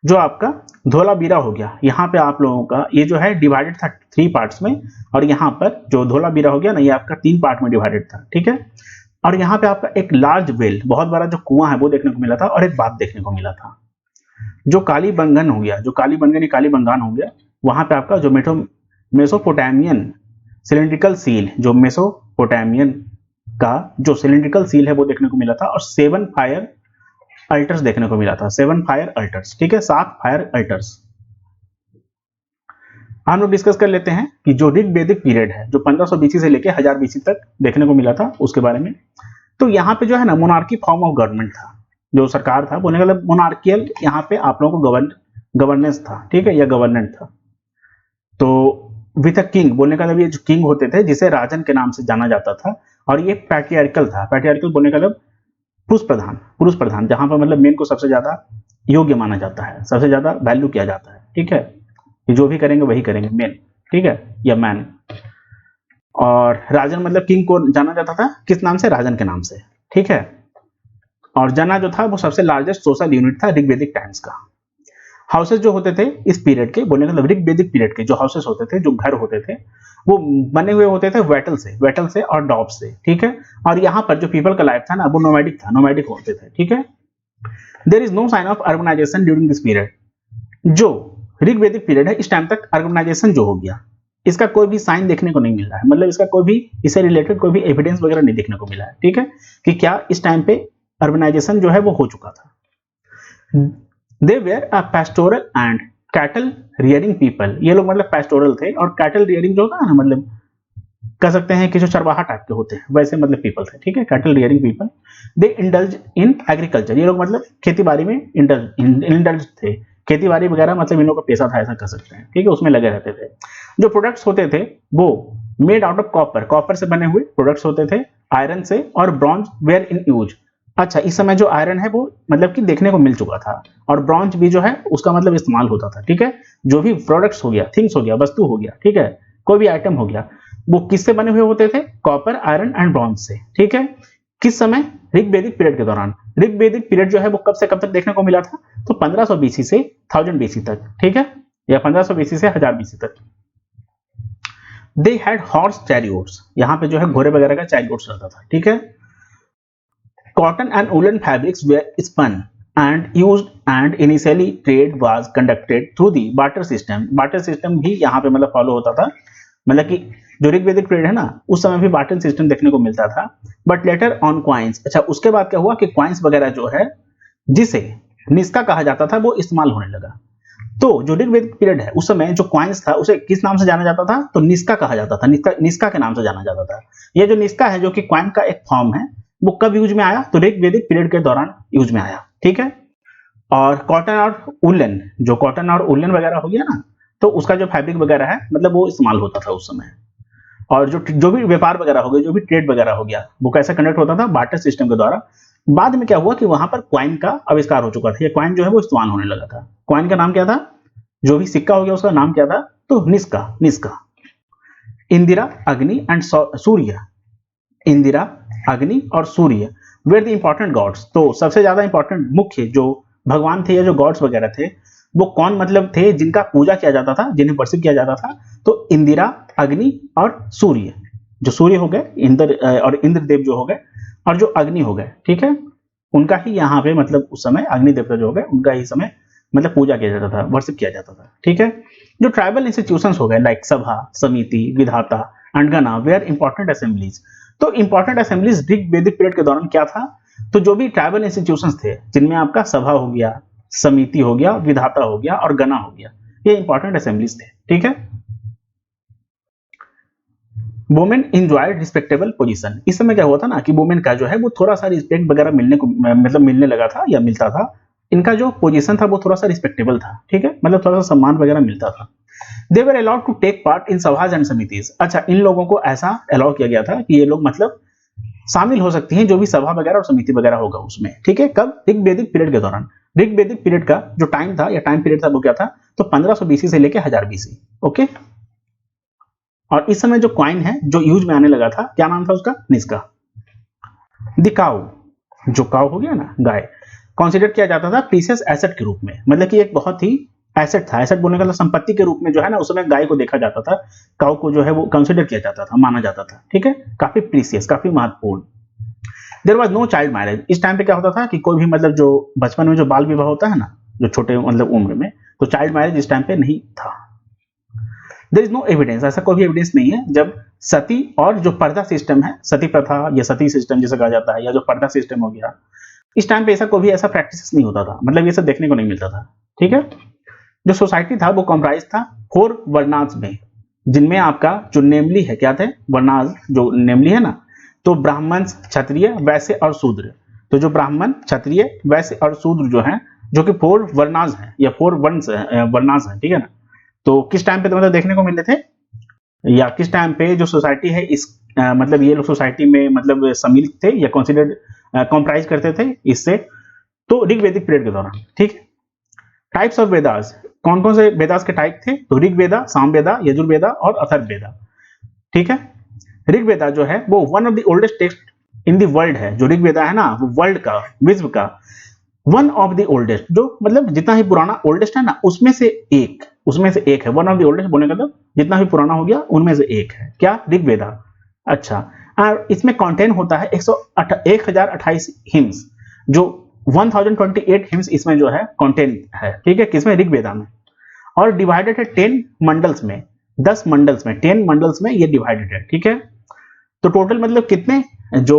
जो आपका धोलावीरा हो गया, यहाँ पे आप लोगों का ये जो है डिवाइडेड था 3 पार्ट्स में, और यहाँ पर जो धोलावीरा हो गया ना ये आपका 3 पार्ट में डिवाइडेड था, ठीक है। और यहाँ पे आपका एक लार्ज वेल, बहुत बड़ा जो कुआं है वो देखने को मिला था, और एक बात देखने को मिला था। जो काली बंगन हो गया, जो काली बंगन या काली बंगान हो गया, वहां पे आपका जो मेसोपोटामियन सिलिंड्रिकल सील, जो मेसोपोटामियन का जो सिलिंड्रिकल सील है वो देखने को मिला था। और 7 फायर अल्टर्स देखने को मिला था, 7 फायर अल्टर्स, ठीक है, 7 फायर अल्टर्स। हम लोग डिस्कस कर लेते हैं कि जो ऋग वैदिक पीरियड है, जो 1500 बीसी से लेके 1000 बीसी तक देखने को मिला था उसके बारे में। तो यहाँ पे जो है ना मोनार्की फॉर्म ऑफ गवर्नमेंट था, जो सरकार था बोलने का मतलब मोनार्कियल, यहाँ पे आप लोगों को गवर्नेंस था, ठीक है, या गवर्नेंट था। तो विथ अ किंग बोलने का मतलब ये जो किंग होते थे जिसे राजन के नाम से जाना जाता था, और ये पैट्रियार्कल था। पैट्रियार्कल बोलने का मतलब पुरुष प्रधान, जहां पर मतलब मेन को सबसे ज्यादा योग्य माना जाता है, सबसे ज्यादा वैल्यू किया जाता है, ठीक है, कि जो भी करेंगे वही करेंगे मेन, ठीक है, या मैन। और राजन मतलब किंग को जाना जाता था किस नाम से, राजन के नाम से, ठीक है। और जना जो था वो सबसे लार्जेस्ट सोशल यूनिट था ऋग्वेदिक टाइम्स का। हाउसेस जो होते थे इस पीरियड के बोलने का मतलब ऋग्वेदिक पीरियड के जो हाउसेस होते थे, जो घर होते थे, वो बने हुए होते थे वेटल से और डॉब से, ठीक है। और यहाँ पर जो पीपल का लाइफ था ना वो नोमैडिक था, नोमैडिक होते थे, ठीक है। There is no sign of urbanization during this period. जो ऋग्वेदिक पीरियड है इस टाइम तक अर्बनाइजेशन जो हो गया, इसका कोई भी साइन देखने को नहीं मिल रहा है, मतलब इसका कोई भी इससे रिलेटेड कोई भी एविडेंस वगैरह नहीं देखने को मिला है, ठीक है, कि क्या इस टाइम पे अर्बनाइजेशन जो है वो हो चुका था। They were a pastoral and cattle rearing people, ये लोग मतलब पैस्टोरल थे, और कैटल रियरिंग जो होता है ना, मतलब कह सकते हैं कि जो चरवाहा टाइप के होते हैं वैसे मतलब पीपल थे, ठीक है, cattle rearing people. They indulge in agriculture, ये लोग मतलब खेती बाड़ी में इंडल्ज थे, खेती बाड़ी वगैरह मतलब इन लोगों का पेशा था ऐसा कह सकते हैं, ठीक है, उसमें लगे रहते थे। जो प्रोडक्ट्स होते थे वो made out of copper, copper से बने हुए प्रोडक्ट्स होते थे, आयरन से, और ब्रॉन्ज वेयर इन यूज। अच्छा, इस समय जो आयरन है वो मतलब कि देखने को मिल चुका था, और ब्रॉन्ज भी जो है उसका मतलब इस्तेमाल होता था, ठीक है। जो भी प्रोडक्ट्स हो गया, थिंग्स हो गया, वस्तु हो गया, ठीक है, कोई भी आइटम हो गया, वो किससे बने हुए होते थे, कॉपर, आयरन एंड ब्रॉन्ज से, ठीक है। किस समय, ऋग्वेदिक पीरियड के दौरान। ऋग्वेदिक पीरियड जो है वो कब से कब तक देखने को मिला था, तो 1500 बीसी से 1000 बीसी तक, ठीक है, या 1500 बीसी से 1000 बीसी तक। दे हैड हॉर्स चैरियोट्स, यहां पे जो है घोड़े वगैरह का चैरियोट्स रहता था, ठीक है। Cotton and woollen fabrics were spun and used and initially trade was conducted through the barter system, barter system भी यहाँ पे मतलब फॉलो होता था, मतलब कि जो ऋग्वेदिक पीरियड है ना उस समय भी बार्टर सिस्टम देखने को मिलता था। बट लेटर ऑन क्वाइंस, अच्छा उसके बाद क्या हुआ कि क्वाइंस वगैरह जो है जिसे निस्का कहा जाता था वो इस्तेमाल होने लगा। तो जो ऋग्वेदिक पीरियड है उस समय जो क्वाइंस था उसे किस नाम से जाना जाता था, तो निस्का कहा जाता था, निस्का के नाम से जाना जाता था। ये जो निस्का है जो कि क्वाइन का एक फॉर्म है, वो कब यूज में आया, तो ऋग्वेदिक पीरियड के दौरान यूज में आया, ठीक है। और कॉटन और उलन, जो कॉटन और उलन वगैरह हो गया ना, तो उसका जो फैब्रिक वगैरह है मतलब वो इस्तेमाल होता था उस समय। और जो भी व्यापार वगैरह हो गया, जो भी ट्रेड वगैरह हो गया, वो कैसे कंडक्ट होता था, बार्टर सिस्टम के द्वारा। बाद में क्या हुआ कि वहां पर क्वाइन का आविष्कार हो चुका था, ये क्वाइन जो है वो इस्तेमाल होने लगा था। क्वाइन का नाम क्या था, जो भी सिक्का हो गया उसका नाम क्या था, तो निस्का, निस्का। इंदिरा, अग्नि एंड सूर्य, इंदिरा, अग्नि और सूर्य वेर द इंपॉर्टेंट गॉड्स, तो सबसे ज्यादा इंपॉर्टेंट मुख्य जो भगवान थे या जो गॉड्स वगैरह थे वो कौन मतलब थे जिनका पूजा किया जाता था, जिन्हें वर्शिप किया जाता था, तो इंदिरा, अग्नि और सूर्य। जो सूर्य हो गए इंद्र, और इंद्रदेव जो हो गए, और जो अग्नि हो गए, ठीक है, उनका ही यहाँ पे मतलब उस समय अग्नि देवता जो हो गए उनका ही समय मतलब पूजा किया जाता था, वर्शिप किया जाता था, ठीक है। जो ट्राइबल इंस्टीट्यूशंस हो गए लाइक सभा, समिति, विधाता एंड गणा वेयर इंपॉर्टेंट असेंबलीज, तो इंपॉर्टेंट असेंबलीज ऋग्वेदिक पीरियड के दौरान क्या था, तो जो भी ट्राइबल इंस्टीट्यूशंस थे जिनमें आपका सभा हो गया, समिति हो गया, विधाता हो गया और गणा हो गया, ये इंपॉर्टेंट असेंबलीज थे, ठीक है। वुमेन इंजॉयड रिस्पेक्टेबल पोजीशन, इस समय क्या हुआ था ना कि वुमेन का जो है वो थोड़ा सा रिस्पेक्ट वगैरह मिलने को मतलब मिलने लगा था या मिलता था, इनका जो पोजीशन था वो थोड़ा सा रिस्पेक्टेबल था, ठीक है, मतलब थोड़ा सा सम्मान वगैरह मिलता था। They were allowed to take part in sabhas and samitis, अच्छा इन लोगों को ऐसा अलाउ किया गया था कि ये लोग मतलब शामिल हो सकती हैं जो भी सभा वगैरह और समिति वगैरह होगा उसमें, ठीक है, कब, ऋग्वेदिक पीरियड के दौरान। ऋग्वेदिक पीरियड का जो टाइम था या टाइम पीरियड था वो क्या था, तो 1500 बीसी से लेके 1000 बीसी, ओके। और इस समय जो क्वाइन है जो यूज में आने लगा था, क्या नाम था उसका, निस्का। द काउ, जो काउ हो गया ना, गाय, कंसीडर किया जाता था प्रीशियस एसेट के रूप में, मतलब कि एक बहुत ही एसेट था, एसेट बोलने का मतलब संपत्ति के रूप में जो है ना उस समय गाय को देखा जाता था, काउ को जो है वो कंसीडर किया जाता था, माना जाता था, ठीक है, काफी प्रीशियस, काफी महत्वपूर्ण। There was no child marriage, इस टाइम पे क्या होता था कि कोई भी मतलब जो बचपन में जो बाल विवाह होता है ना, जो छोटे मतलब उम्र में, तो चाइल्ड मैरिज इस टाइम पे नहीं था। देयर इज नो एविडेंस, ऐसा कोई भी एविडेंस नहीं है जब सती और जो पर्दा सिस्टम है, सती प्रथा या सती सिस्टम जिसे कहा जाता है, या जो पर्दा सिस्टम हो गया, इस टाइम पे ऐसा कोई भी ऐसा प्रैक्टिस नहीं होता था, मतलब ये सब देखने को नहीं मिलता था, ठीक है। जो सोसाइटी था वो कॉम्प्राइज था 4 वर्णाज में, जिनमें आपका जो नेमली है, क्या थे वर्णाज, जो नेमली है ना, तो ब्राह्मण, क्षत्रिय, वैश्य और शूद्र। तो जो ब्राह्मण, क्षत्रिय, वैश्य और शूद्र जो है, जो कि 4 वर्णाज हैं या 4 वर्णाज हैं, ठीक है ना। तो किस टाइम पे तो मतलब देखने को मिले थे, या किस टाइम पे जो सोसाइटी है इस मतलब ये लोग सोसाइटी में मतलब शामिल थे या कंसीडर्ड कॉम्प्राइज करते थे इससे, तो ऋग्वेदिक पीरियड के दौरान, ठीक है। टाइप्स ऑफ वेदास, कौन कौन से वेदास के टाइप थे, तो ऋग्वेदा, सामवेदा, यजुर्वेदा और अथर्ववेदा, ठीक है। ऋग्वेदा जो है वो one of the oldest text in the world है, जो ऋग्वेदा है ना वो वर्ल्ड का, विश्व का वन ऑफ द ओल्डेस्ट, जो मतलब जितना ही पुराना ओल्डेस्ट है ना उसमें से एक, उसमें से एक है, वन ऑफ द ओल्डेस्ट बोलने का मतलब जितना भी पुराना हो गया उनमें से एक है, क्या, ऋग्वेदा। अच्छा, और इसमें कंटेन होता है 1028 हिम्स, जो 1028 हिम्स इसमें जो है कंटेंट है, ठीक है, किसमें, ऋग्वेदा में। और डिवाइडेड है 10 मंडल्स में, 10 मंडल्स में, 10 मंडल्स में ये डिवाइडेड है, ठीक है। तो टोटल मतलब कितने जो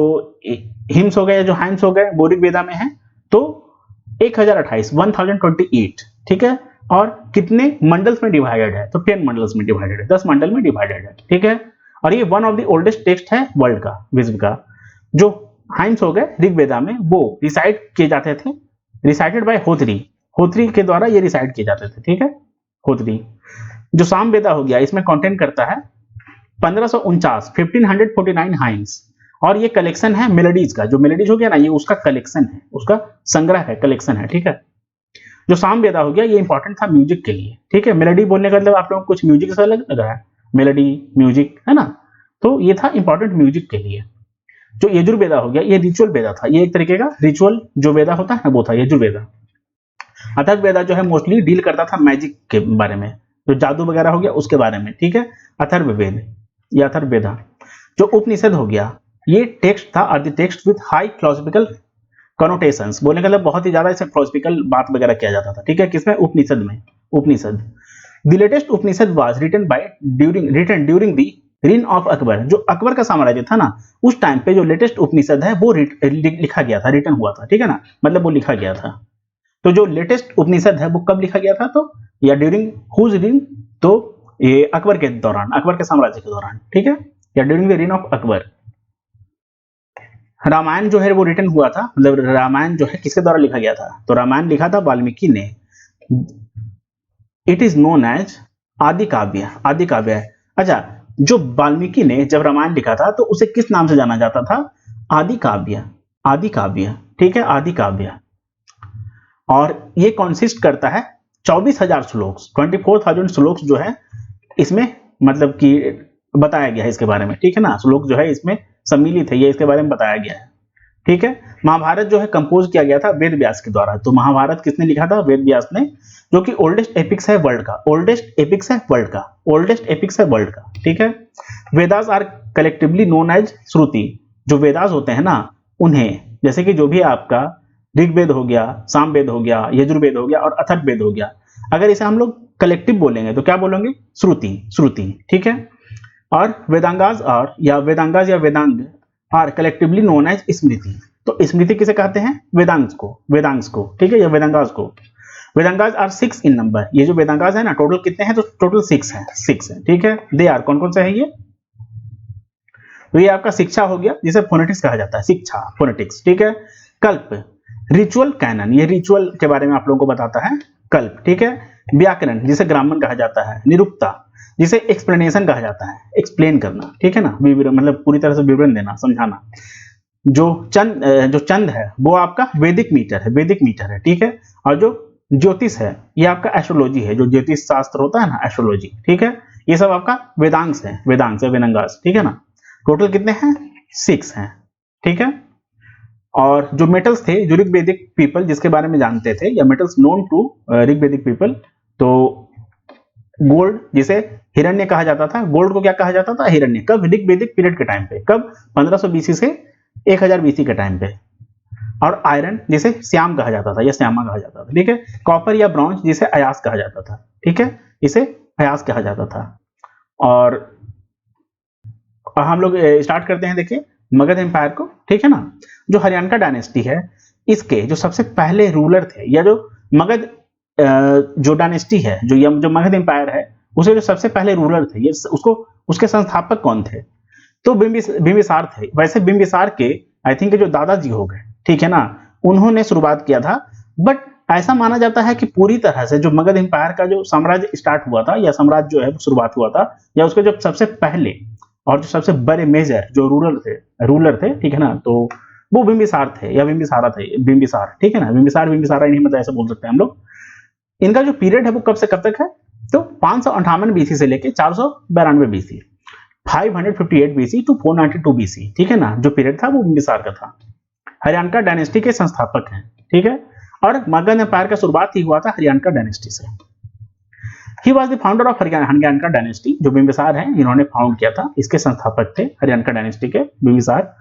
हिम्स हो गए, जो हाइम्स हो गए, वो ऋग्वेदा में है, तो 1028, 1028, ठीक है। और कितने मंडल्स में डिवाइडेड है, तो 10 मंडल्स में डिवाइडेड है, 10 मंडल में डिवाइडेड है, ठीक है। और ये one of the oldest text है वर्ल्ड का, विश्व का। जो हाइम्स हो गए ऋग्वेदा में, वो रिसाइट किए जाते थे, रिसाइटेड बाय होत्री, होत्री के द्वारा ये रिसाइट किए जाते थे, ठीक है, होत्री। जो सामवेदा हो गया, इसमें कंटेंट करता है 1549, 1549 हाइम्स। और ये कलेक्शन है मेलोडीज का, जो मेलोडीज हो गया ना, ये उसका कलेक्शन है, उसका संग्रह है, कलेक्शन है, ठीक है। जो सामवेदा हो गया, ये इंपॉर्टेंट था म्यूजिक के लिए, ठीक है। मेलोडी बोलने का मतलब आप लोगों को कुछ म्यूजिक से लग रहा है, मेलोडी म्यूजिक है ना, तो ये था इंपॉर्टेंट म्यूजिक के लिए। जो यजुर्वेदा हो गया, ये रिचुअल वेदा था, ये एक तरीके का रिचुअल जो वेदा होता है ना, वो था यजुर्वेदा। अथर्ववेदा जो है मोस्टली डील करता था मैजिक के बारे में, जो जादू वगैरह हो गया उसके बारे में, ठीक है, अथर्ववेद या अथर्ववेदा। जो उपनिषद हो गया, ये टेक्स्ट था, are the text with high philosophical connotations, बोलने का मतलब बहुत ही ज्यादा इसमें फिलोसॉफिकल बात वगैरह किया जाता था, ठीक है, किसमें, उपनिषद में, Upanishad. The latest Upanishad was written during the reign of Akbar, जो अकबर का साम्राज्य था ना, उस टाइम पे जो लेटेस्ट उपनिषद है वो लिखा गया था, रिटन हुआ था, ठीक है ना, मतलब वो लिखा गया था। तो जो लेटेस्ट उपनिषद है वो कब लिखा गया था, तो या ड्यूरिंग हुज रीन, तो ये अकबर के दौरान, अकबर के साम्राज्य के दौरान, ठीक है, या during the reign of Akbar. Ramayana जो है वो रिटन हुआ था, मतलब रामायण जो है किसके द्वारा लिखा गया था, तो रामायण लिखा था वाल्मीकि ने। इट इज नोन एज आदि काव्य, आदि काव्य। अच्छा, जो वाल्मीकि ने जब रामायण लिखा था तो उसे किस नाम से जाना जाता था, आदि काव्य, आदि काव्य, ठीक है, आदि काव्य। और ये कॉन्सिस्ट करता है 24,000 श्लोक, 24,000 श्लोक जो है इसमें, मतलब कि बताया गया है इसके बारे में, ठीक है ना, श्लोक जो है इसमें सम्मिलित है, ये इसके बारे में बताया गया है, ठीक है। महाभारत जो है कंपोज किया गया था वेद व्यास के द्वारा, तो महाभारत किसने लिखा था, वेद व्यास ने, जो कि ओल्डेस्ट एपिक्स है वर्ल्ड का, ओल्डेस्ट एपिक्स है वर्ल्ड का, ओल्डेस्ट एपिक्स है वर्ल्ड का, ठीक है। Vedas are collectively known as Shruti, जो वेदास होते हैं ना, उन्हें, जैसे कि जो भी आपका ऋग्वेद हो गया, सामवेद हो गया, यजुर्वेद हो गया और अथर्ववेद हो गया, अगर इसे हम लोग कलेक्टिव बोलेंगे तो क्या बोलेंगे, श्रुति, श्रुति, ठीक है। और वेदांगास और या वेदांगास या Vedang are collectively known as स्मृति, तो स्मृति किसे कहते हैं, वेदांश को, वेदांश को, ठीक है, या वेदांगास को। वेदांगास आर 6 इन नंबर, ये जो वेदांगास है ना, टोटल कितने हैं, तो टोटल 6 है, 6 है, ठीक है। दे आर, कौन कौन से है ये, तो ये आपका शिक्षा हो गया, जिसे फोनेटिक्स कहा जाता है, शिक्षा, फोनेटिक्स, ठीक है। कल्प, रिचुअल कैनन, ये रिचुअल के बारे में आप लोगों को बताता है, कल्प, ठीक है। व्याकरण, जिसे ग्रामर कहा जाता है। निरुक्ता, जिसे एक्सप्लेनेशन कहा जाता है, एक्सप्लेन करना, ठीक है ना, मतलब पूरी तरह से विवरण देना, समझाना। जो चंद है वो आपका वैदिक मीटर है, वैदिक मीटर है, ठीक है। और जो ज्योतिष है ये आपका एस्ट्रोलॉजी है, जो ज्योतिष शास्त्र होता है ना, एस्ट्रोलॉजी, ठीक है। ये सब आपका वेदांश है, वेदांश है, वेदांगास, ठीक है ना। टोटल कितने हैं, 6 हैं, ठीक है। और जो मेटल्स थे, जो ऋग्वेदिक पीपल जिसके बारे में जानते थे, या metals known to Rigvedic people, तो गोल्ड, जिसे हिरण्य कहा जाता था, गोल्ड को क्या कहा जाता था, हिरण्य, कब, ऋग्वेदिक पीरियड के टाइम पे, कब, 1500 बीसी से 1000 बीसी के टाइम पे। और आयरन, जिसे श्याम कहा जाता था या श्यामा कहा जाता था, ठीक है। कॉपर या ब्रॉन्ज, जिसे अयास कहा जाता था, ठीक है, इसे अयास कहा जाता था। और हम लोग स्टार्ट करते हैं, देखिए, मगध एम्पायर को, ठीक है ना। जो हरियाणा का डायनेस्टी है, इसके जो सबसे पहले रूलर थे, या जो मगध जो डायनेस्टी है, जो मगध एम्पायर है, उसे जो सबसे पहले रूलर थे, ये उसको, उसके संस्थापक कौन थे, तो बिंबिसार थे। वैसे बिंबिसार के आई थिंक जो दादाजी हो गए, ठीक है ना, उन्होंने शुरुआत किया था। बट ऐसा माना जाता है कि पूरी तरह से जो मगध एम्पायर का जो साम्राज्य स्टार्ट हुआ था, या साम्राज्य जो है शुरुआत हुआ था, या उसके जो सबसे पहले और जो सबसे बड़े मेजर जो रूलर थे, ठीक है ना, तो वो बिंबिसार थे, या बिंबिसारा थे, बिंबिसार, ठीक है ना, बिंबिसारा नहीं, मतलब ऐसा बोल सकते हैं हम लोग। इनका जो पीरियड है वो कब से कब तक है, तो 558 बीसी से लेके 492 बीसी, 558 बीसी टू 492 बीसी, ठीक है ना, जो पीरियड था वो बिंबिसार का था। हरियाणा डायनेस्टी के संस्थापक हैं, ठीक है। और मगध एम्पायर का शुरुआत ही हुआ था हरियाणा डायनेस्टी से। He was the founder of Haryana dynasty, जो बिंबिसार है, इन्होंने फाउंड किया था, इसके संस्थापक थे हरियाणा डायनेस्टी के बिंबिसार।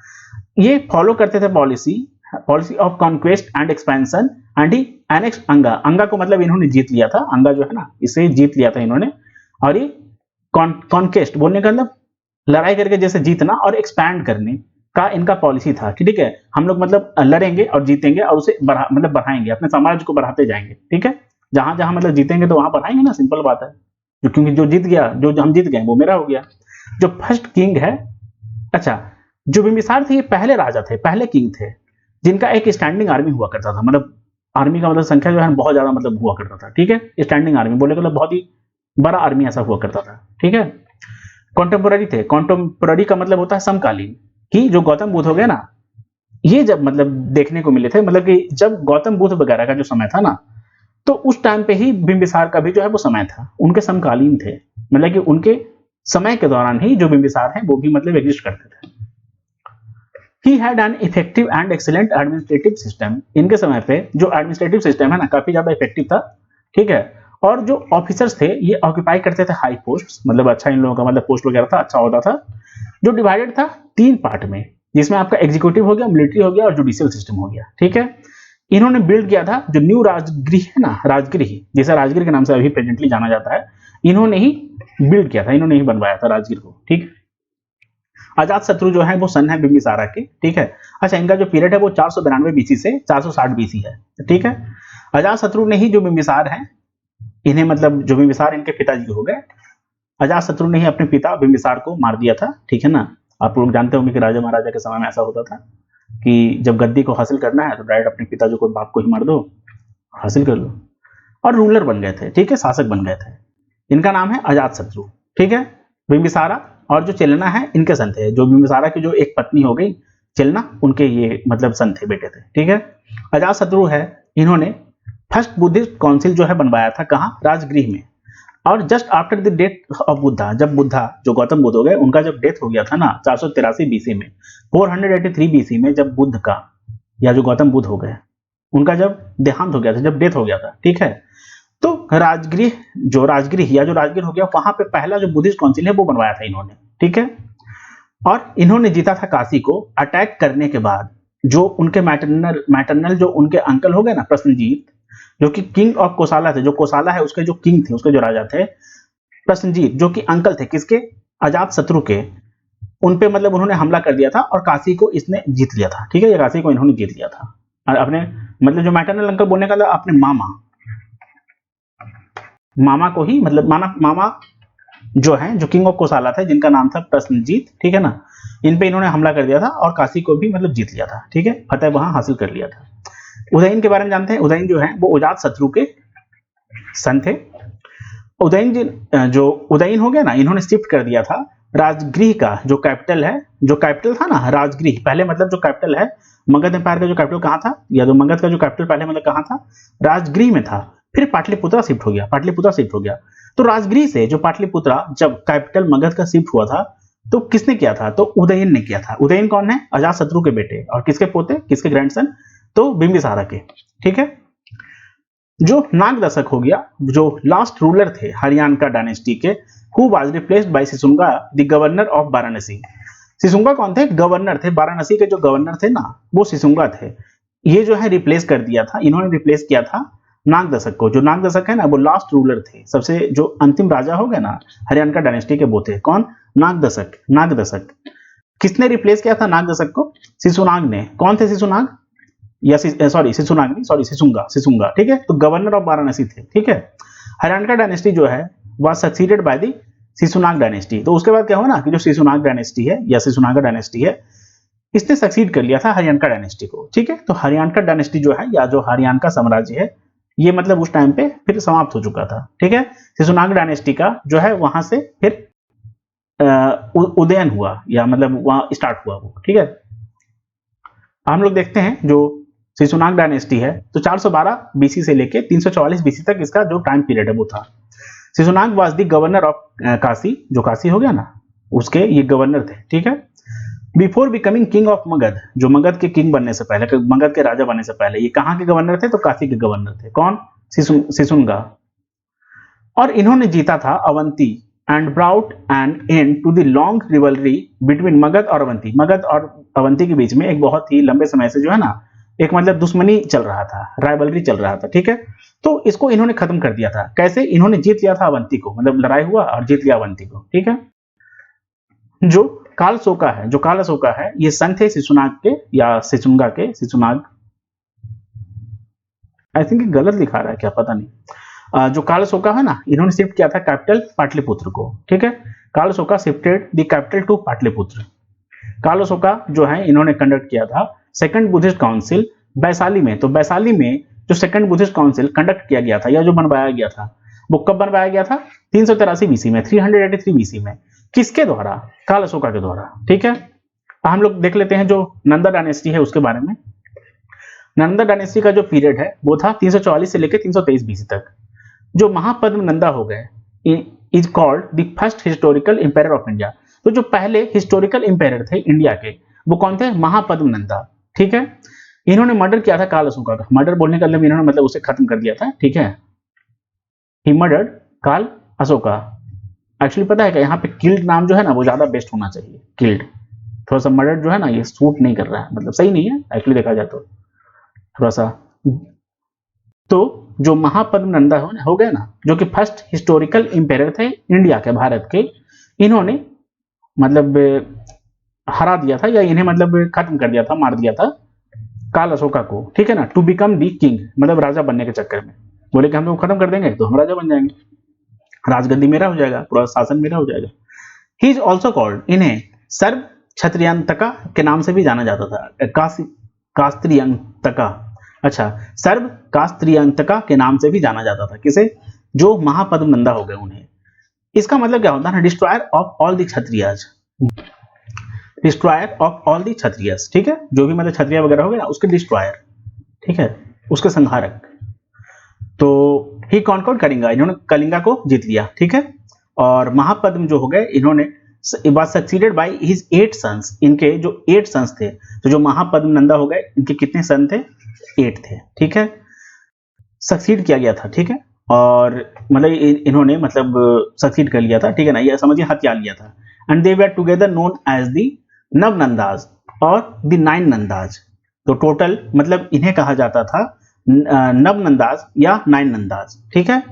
ये फॉलो करते थे policy of conquest and expansion, and he annexed अंगा, अंगा को मतलब इन्होंने जीत लिया था, अंगा जो है ना, इसे जीत लिया था इन्होंने। और ये कॉन्केस्ट बोलने का मतलब लड़ाई करके जैसे जीतना, और एक्सपैंड करने का इनका पॉलिसी था कि ठीक है हम लोग मतलब लड़ेंगे और जीतेंगे और उसे मतलब बढ़ाएंगे, अपने साम्राज्य को बढ़ाते जाएंगे। ठीक है, जहां जहां मतलब जीतेंगे तो वहां बढ़ाएंगे ना, सिंपल बात है। क्योंकि जो जीत गया, जो हम जीत गए वो मेरा हो गया। जो फर्स्ट किंग है, अच्छा, जो बिंबिसार थे ये पहले राजा थे, पहले किंग थे, जिनका एक स्टैंडिंग आर्मी हुआ करता था। मतलब आर्मी का मतलब संख्या जो है बहुत ज्यादा मतलब हुआ करता था। ठीक है, स्टैंडिंग आर्मी बोले मतलब बहुत ही बड़ा आर्मी ऐसा हुआ करता था। ठीक है, कॉन्टेम्पोररी थे। कॉन्टेम्पोररी का मतलब होता है समकालीन, कि जो गौतम बुद्ध हो गया ना, ये जब मतलब देखने को मिले थे, मतलब कि जब गौतम बुद्ध वगैरह का जो समय था ना, तो उस टाइम पे ही बिंबिसार का भी जो है वो समय था, उनके समकालीन थे। मतलब कि उनके समय के दौरान ही जो बिंबिसार हैं वो भी मतलब एग्जिस्ट करते थे। He had an effective and excellent administrative system. इनके समय पे जो एडमिनिस्ट्रेटिव सिस्टम है ना काफी ज्यादा इफेक्टिव था। ठीक है, और जो ऑफिसर्स थे ये ऑक्यूपाई करते थे हाई पोस्ट, मतलब अच्छा इन लोगों का मतलब पोस्ट वगैरह था, अच्छा होता था, जो डिवाइडेड था 3 पार्ट में, जिसमें आपका एग्जीक्यूटिव हो गया, मिलिट्री हो गया और जुडिशियल सिस्टम हो गया। ठीक है, इन्होंने बिल्ड किया था जो न्यू राजगृह है ना, राजगृह, जिसे राजगृह के नाम से अभी प्रेजेंटली जाना जाता है, इन्होंने ही बिल्ड किया था, इन्होंने ही बनवाया था राजगृह को। ठीक, अजात शत्रु जो है वो सन है बिम्बिसारा के। ठीक है, अच्छा, इनका जो पीरियड है वो 492 बीसी से 460 बीसी है। ठीक है, अजात शत्रु ने ही जो बिम्बिसार है, इन्हें मतलब जो बिम्बिसार इनके पिताजी हो गए, अजात शत्रु ने ही अपने पिता बिम्बिसार को मार दिया था। ठीक है ना, आप लोग जानते होंगे कि राजा महाराजा के समय में ऐसा होता था कि जब गद्दी को हासिल करना है तो डायरेक्ट अपने पिताजी को, बाप को ही मार दो, हासिल कर लो, और रूलर बन गए थे। ठीक है, शासक बन गए थे। इनका नाम है अजात शत्रु। ठीक है, बिम्बिसारा और जो चेलना है इनके सन थे। जो बिम्बिसारा की जो एक पत्नी हो गई चेलना, उनके ये मतलब सन थे, बेटे थे। ठीक है, अजात शत्रु है, इन्होंने फर्स्ट बुद्धिस्ट काउंसिल जो है बनवाया था, कहाँ, राजगृह में। और just after the death of Buddha, जब बुद्धा जो गौतम बुद्ध हो गए उनका जब डेथ हो गया था ना 483 बीसी में, 483 बीसी में जब बुद्ध का, या जो गौतम बुद्ध हो गए उनका जब देहांत हो गया था, जब डेथ हो गया था, ठीक है, तो राजगृह, जो राजगृह या जो राजगृह हो गया, वहां पे पहला जो बुद्धिस्ट काउंसिल है वो बनवाया था इन्होंने। ठीक है, और इन्होंने जीता था काशी को अटैक करने के बाद। जो उनके मैटरनल जो उनके अंकल हो गए ना, प्रश्नजीत, जो कि किंग ऑफ कोसाला थे, जो कोसाला है उसके जो किंग थे, उसके जो राजा थे, प्रश्नजीत, जो कि अंकल थे किसके, अजात शत्रु के, उन पे मतलब उन्होंने हमला कर दिया था और काशी को इसने जीत लिया था। ठीक है, ये काशी को इन्होंने जीत लिया था, और अपने मतलब जो मैटरनल अंकल बोलने का था, अपने मामा को ही, मतलब मामा जो है, जो किंग ऑफ कोसाला थे, जिनका नाम था प्रश्नजीत। ठीक है ना, इन पे इन्होंने हमला कर दिया था और काशी को भी मतलब जीत लिया था। ठीक है, फतेह वहां हासिल कर लिया था। उदयन के बारे में जानते हैं। उदयन जो है वो अजात शत्रु के सन थे। उदयन जी, जो उदयन हो गया ना, इन्होंने शिफ्ट कर दिया था राजगृह का जो कैपिटल है, जो कैपिटल था ना राजगृह, पहले मतलब जो कैपिटल है मगध एम्पायर का, जो कैपिटल कहाँ था, या जो मगध का जो कैपिटल पहले मतलब कहाँ था, राजगृह में था। फिर पाटलिपुत्रा शिफ्ट हो गया, पाटलिपुत्रा शिफ्ट हो गया। तो राजगृह से जो पाटलिपुत्रा जब कैपिटल मगध का शिफ्ट हुआ था, तो किसने किया था, तो उदयन ने किया था। उदयन कौन है, अजात शत्रु के बेटे, और किसके पोते, किसके ग्रैंडसन, तो बिंबिसारा के। ठीक है, जो नाग दशक हो गया, जो लास्ट रूलर थे हरियाणा का डायनेस्टी के, who was replaced by Shishunaga the governor of Varanasi. Shishunaga कौन थे, गवर्नर थे, वाराणसी के जो गवर्नर थे ना वो सिसुंगा थे। ये जो है रिप्लेस कर दिया था, इन्होंने रिप्लेस किया था नाग दशक को। जो नाग दशक है ना वो लास्ट रूलर थे, सबसे जो अंतिम राजा हो गए ना हरियाणा का डायनेस्टी के, वो थे कौन, नाग दशक। नाग दशक किसने रिप्लेस किया था नाग दशक को, सिसुनाग ने। कौन थे सिसुनाग, या सॉरी सिसुनाग नहीं, सॉरी सिसुंगा, सिसुंगा। ठीक है, तो गवर्नर ऑफ वाराणसी थे। ठीक है, हरियाणा का डायनेस्टी जो है वह सक्सीडेड बाय द सिसुनाग डायनेस्टी। तो उसके बाद क्या हुआ ना कि जो सिसुनाग डायनेस्टी है या सिसुनागा डायनेस्टी है, इसने सक्सीड कर लिया था हरियाणा का डायनेस्टी को। ठीक है, तो हरियाणा का डायनेस्टी जो है, या जो हरियाणा का साम्राज्य है, ये मतलब उस टाइम पे फिर समाप्त हो चुका था। ठीक है, सिसुनाग डायनेस्टी का जो है वहां से फिर उदयन हुआ, या मतलब वहां स्टार्ट हुआ वो। ठीक है, हम लोग देखते हैं जो सिसुनाग डायनेस्टी है, तो 412 बीसी से लेके 344 बीसी तक इसका जो टाइम पीरियड है वो था। Shishunaga was the governor of Kashi, जो काशी हो गया ना उसके ये गवर्नर थे। ठीक है, before becoming king of Magadh, जो मगध के किंग बनने से पहले, मगध के राजा बनने से पहले, ये कहाँ के गवर्नर थे, तो काशी के गवर्नर थे। कौन, सिसुनगा। और इन्होंने जीता था Avanti and brought an end to the long rivalry between Magadha और अवंती। मगध और अवंती के बीच में एक बहुत ही लंबे समय से जो है ना एक मतलब दुश्मनी चल रहा था, राइवलरी चल रहा था, ठीक है। तो इसको इन्होंने खत्म कर दिया था। कैसे? इन्होंने जीत लिया था अवंती को, मतलब लड़ाई हुआ और जीत लिया अवंती को, ठीक है। जो कालशोका है, जो कालशोका है, ये सन थे शिशुनाग के या शिशुंगा के, शिशुनाग, आई थिंक गलत लिखा रहा है क्या, पता नहीं। जो कालशोका है ना, इन्होंने शिफ्ट किया था कैपिटल पाटलिपुत्र को, ठीक है। Kalashoka shifted the capital to Pataliputra. Kalashoka जो है इन्होंने कंडक्ट किया था सेकंड बुद्धिस्ट काउंसिल वैशाली में। तो वैशाली में जो सेकंड बुद्धिस्ट काउंसिल कंडक्ट किया गया था या जो बनवाया गया था, वो कब बनवाया गया था? 383 बीसी में, 383 बीसी में। किसके द्वारा? कालशोका के द्वारा, ठीक है। हम लोग देख लेते हैं जो नंदा डायनेस्टी है उसके बारे में। नंदा डायनेस्टी का जो पीरियड है वो था 344 से लेकर 323 बीसी तक। जो महापद्म नंदा हो गए is called the first historical emperor of India. तो जो पहले हिस्टोरिकल इंपेरर थे इंडिया के, वो कौन थे? महापद्म नंदा, ठीक है। इन्होंने मर्डर किया था काल अशोका का। मर्डर बोलने का इन्होंने मतलब उसे खत्म कर दिया था, ठीक है। ही मर्डर्ड काल अशोका। एक्चुअली पता है क्या, यहाँ पे किल्ड नाम जो है ना वो ज्यादा बेस्ट होना चाहिए। किल्ड थोड़ा सा, मर्डर जो है ना ये सूट नहीं कर रहा है, मतलब सही नहीं है एक्चुअली देखा जाए तो थोड़ा सा। तो जो महापद्म नंदा हो गए ना, जो कि फर्स्ट हिस्टोरिकल इंपेरर थे इंडिया के, भारत के, इन्होंने मतलब हरा दिया था या इन्हें मतलब खत्म कर दिया था, मार दिया था काल अशोका को, ठीक है ना। टू बिकम दी किंग, मतलब राजा बनने के चक्कर में बोले कि हम लोग खत्म कर देंगे तो हम राजा बन जाएंगे, राजगद्दी मेरा हो जाएगा, पूरा शासन मेरा हो जाएगा। ही इज ऑल्सो कॉल्ड, इन्हें सर्व क्षत्रियंतका के नाम से भी जाना जाता था। कास्त्रियंतका, अच्छा, सर्व कास्त्रियंतका के नाम से भी जाना जाता था। किसे? जो महापद्म नंदा हो गए उन्हें। इसका मतलब क्या होता है ना, destroyer of all the Kshatriyas, destroyer of all the Kshatriyas, ठीक है। जो भी मतलब क्षत्रिय वगैरह हो गए ना उसके डिस्ट्रॉयर, ठीक है, उसके संहारक। तो ही कॉन्कर्ड कलिंगा, इन्होंने कलिंगा को जीत लिया, ठीक है। और महापद्म जो हो गए इन्होंने was succeeded by his 8 sons, इनके जो 8 सन्स थे। तो जो महापद्म नंदा हो गए इनके कितने सन थे? 8 थे, ठीक है। सक्सीड किया गया था, ठीक है। और मतलब इन्होंने मतलब सक्सीड कर लिया था, ठीक है ना, ये समझिए हत्या लिया था। And they were together known as the Navanandas और द 9 नंदाज। तो टोटल मतलब इन्हें कहा जाता था नवनंदाज या 9 नंदाज, ठीक है।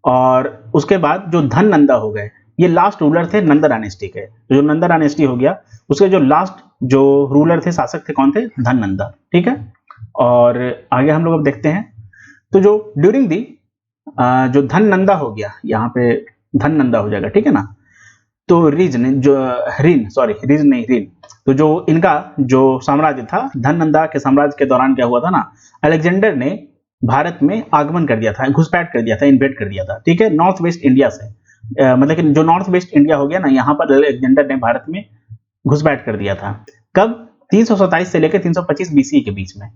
और उसके बाद जो धन नंदा हो गए, ये लास्ट रूलर थे नंदा डायनेस्टी के। तो जो नंदा डायनेस्टी हो गया उसके जो लास्ट जो रूलर थे, शासक थे, कौन थे? धन नंदा, ठीक है। और आगे हम लोग अब देखते हैं। तो जो ड्यूरिंग दी जो धन नंदा हो गया, यहाँ पे धन नंदा हो जाएगा, ठीक है ना। तो रिज ने जो रिन, सॉरी रिज नहीं, रिन। तो जो इनका जो साम्राज्य था, धन नंदा के साम्राज्य के दौरान क्या हुआ था ना, अलेक्जेंडर ने भारत में आगमन कर दिया था, घुसपैठ कर दिया था, इन्वेड कर दिया था, ठीक है, नॉर्थ वेस्ट इंडिया से। मतलब कि जो नॉर्थ वेस्ट इंडिया हो गया ना, यहाँ पर अलेक्जेंडर ने भारत में घुसपैठ कर दिया था। कब? 327 से लेकर 325 बीसी के बीच में,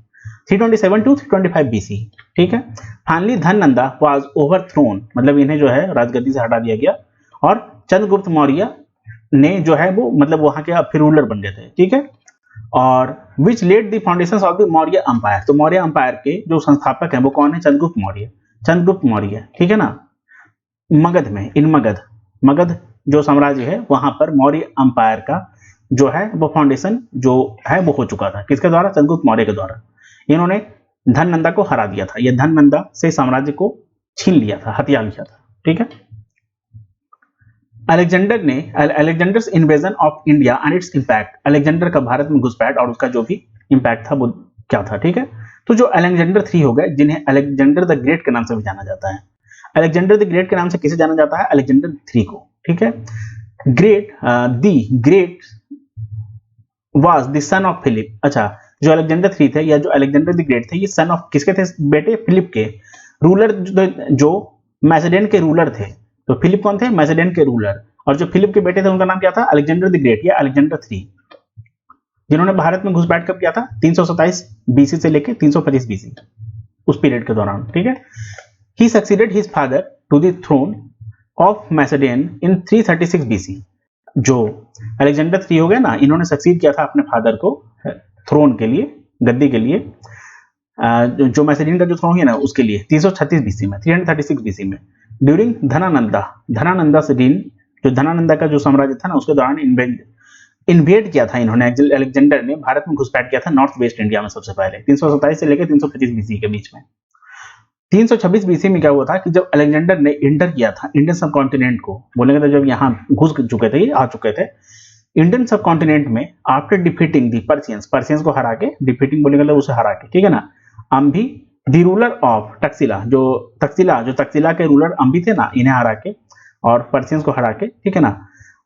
327 टू 325 बीसी, ठीक है। फाइनली धन नंदा वाज ओवरथ्रोन, मतलब इन्हें जो है राजगद्दी से हटा दिया गया और चंद्रगुप्त मौर्य ने जो है वो मतलब वहां के फिर रूलर बन गए थे, ठीक है। और विच lead the foundations of the Maurya umpire. तो मौर्य अंपायर के जो संस्थापक हैं वो कौन है? चंद्रगुप्त मौर्य, चंद्रगुप्त मौर्य, ठीक है ना। मगध में, इन मगध, मगध जो साम्राज्य है वहां पर मौर्य अंपायर का जो है वो फाउंडेशन जो है वो हो चुका था। किसके द्वारा? चंद्रगुप्त मौर्य के द्वारा। इन्होंने धन नंदा को हरा दिया था, यह धन नंदा से साम्राज्य को छीन लिया था, हथिया लिया था, ठीक है। अलेक्जेंडर ने Alexander's invasion of India and it's impact, Alexander का भारत में घुसपैठ और उसका जो भी इंपैक्ट था वो क्या था, ठीक है। तो जो अलेक्जेंडर 3 हो गए, जिन्हें अलेक्जेंडर द ग्रेट के नाम से भी जाना जाता है। अलेक्जेंडर द ग्रेट के नाम से किसे जाना जाता है? अलेक्जेंडर 3 को, ठीक है। Great, the great was the son of Philip. अच्छा, जो अलेक्जेंडर 3 थे या जो अलेक्जेंडर द ग्रेट थे, ये सन ऑफ किसके थे? बेटे फिलिप के। रूलर जो मैसेडोनियन के रूलर थे। तो फिलिप कौन थे? मैसेडोनियन के रूलर। और जो फिलिप के बेटे थे उनका नाम क्या था? अलेक्जेंडर द ग्रेट या अलेक्जेंडर 3, जिन्होंने भारत में घुसपैठ कब किया था? 327 बीसी से लेकर 325 बीसी, उस पीरियड के दौरान, ठीक है। He succeeded his father to the throne of Macedonian in 336 BC. जो अलेक्जेंडर 3 हो गए ना, इन्होंने सक्सीड किया था अपने फादर को थ्रोन के लिए, गद्दी के लिए, जो मैसेडोनियन का जो थ्रोन है ना उसके लिए 336 बीसी में, 336 बीसी में। ड्यूरिंग धनानंदा, धनानंदा से दिन, जो धनानंदा का जो साम्राज्य था ना उसके दौरान इन्वेड किया था इन्होंने, अलेक्जेंडर ने भारत में घुसपैठ किया था नॉर्थ वेस्ट इंडिया में सबसे पहले 327 से लेकर 325 बीसी के बीच में। 326 बीसी में क्या हुआ था कि जब अलेक्जेंडर ने इंटर किया था इंडियन सब कॉन्टिनेंट को, बोलेंगे तो जब यहाँ घुस चुके थे, आ चुके थे इंडियन सब कॉन्टिनेंट में, आफ्टर डिफीटिंग दी पर्सियंस, पर्सियंस को हरा के, डिफीटिंग बोलेंगे तो उसे हरा के, ठीक है ना, अम्भी दी रूलर ऑफ टक्सिला, जो तक्सिला के रूलर अम्भी थे ना, इन्हें हरा के और पर्सियंस को हरा के, ठीक है ना,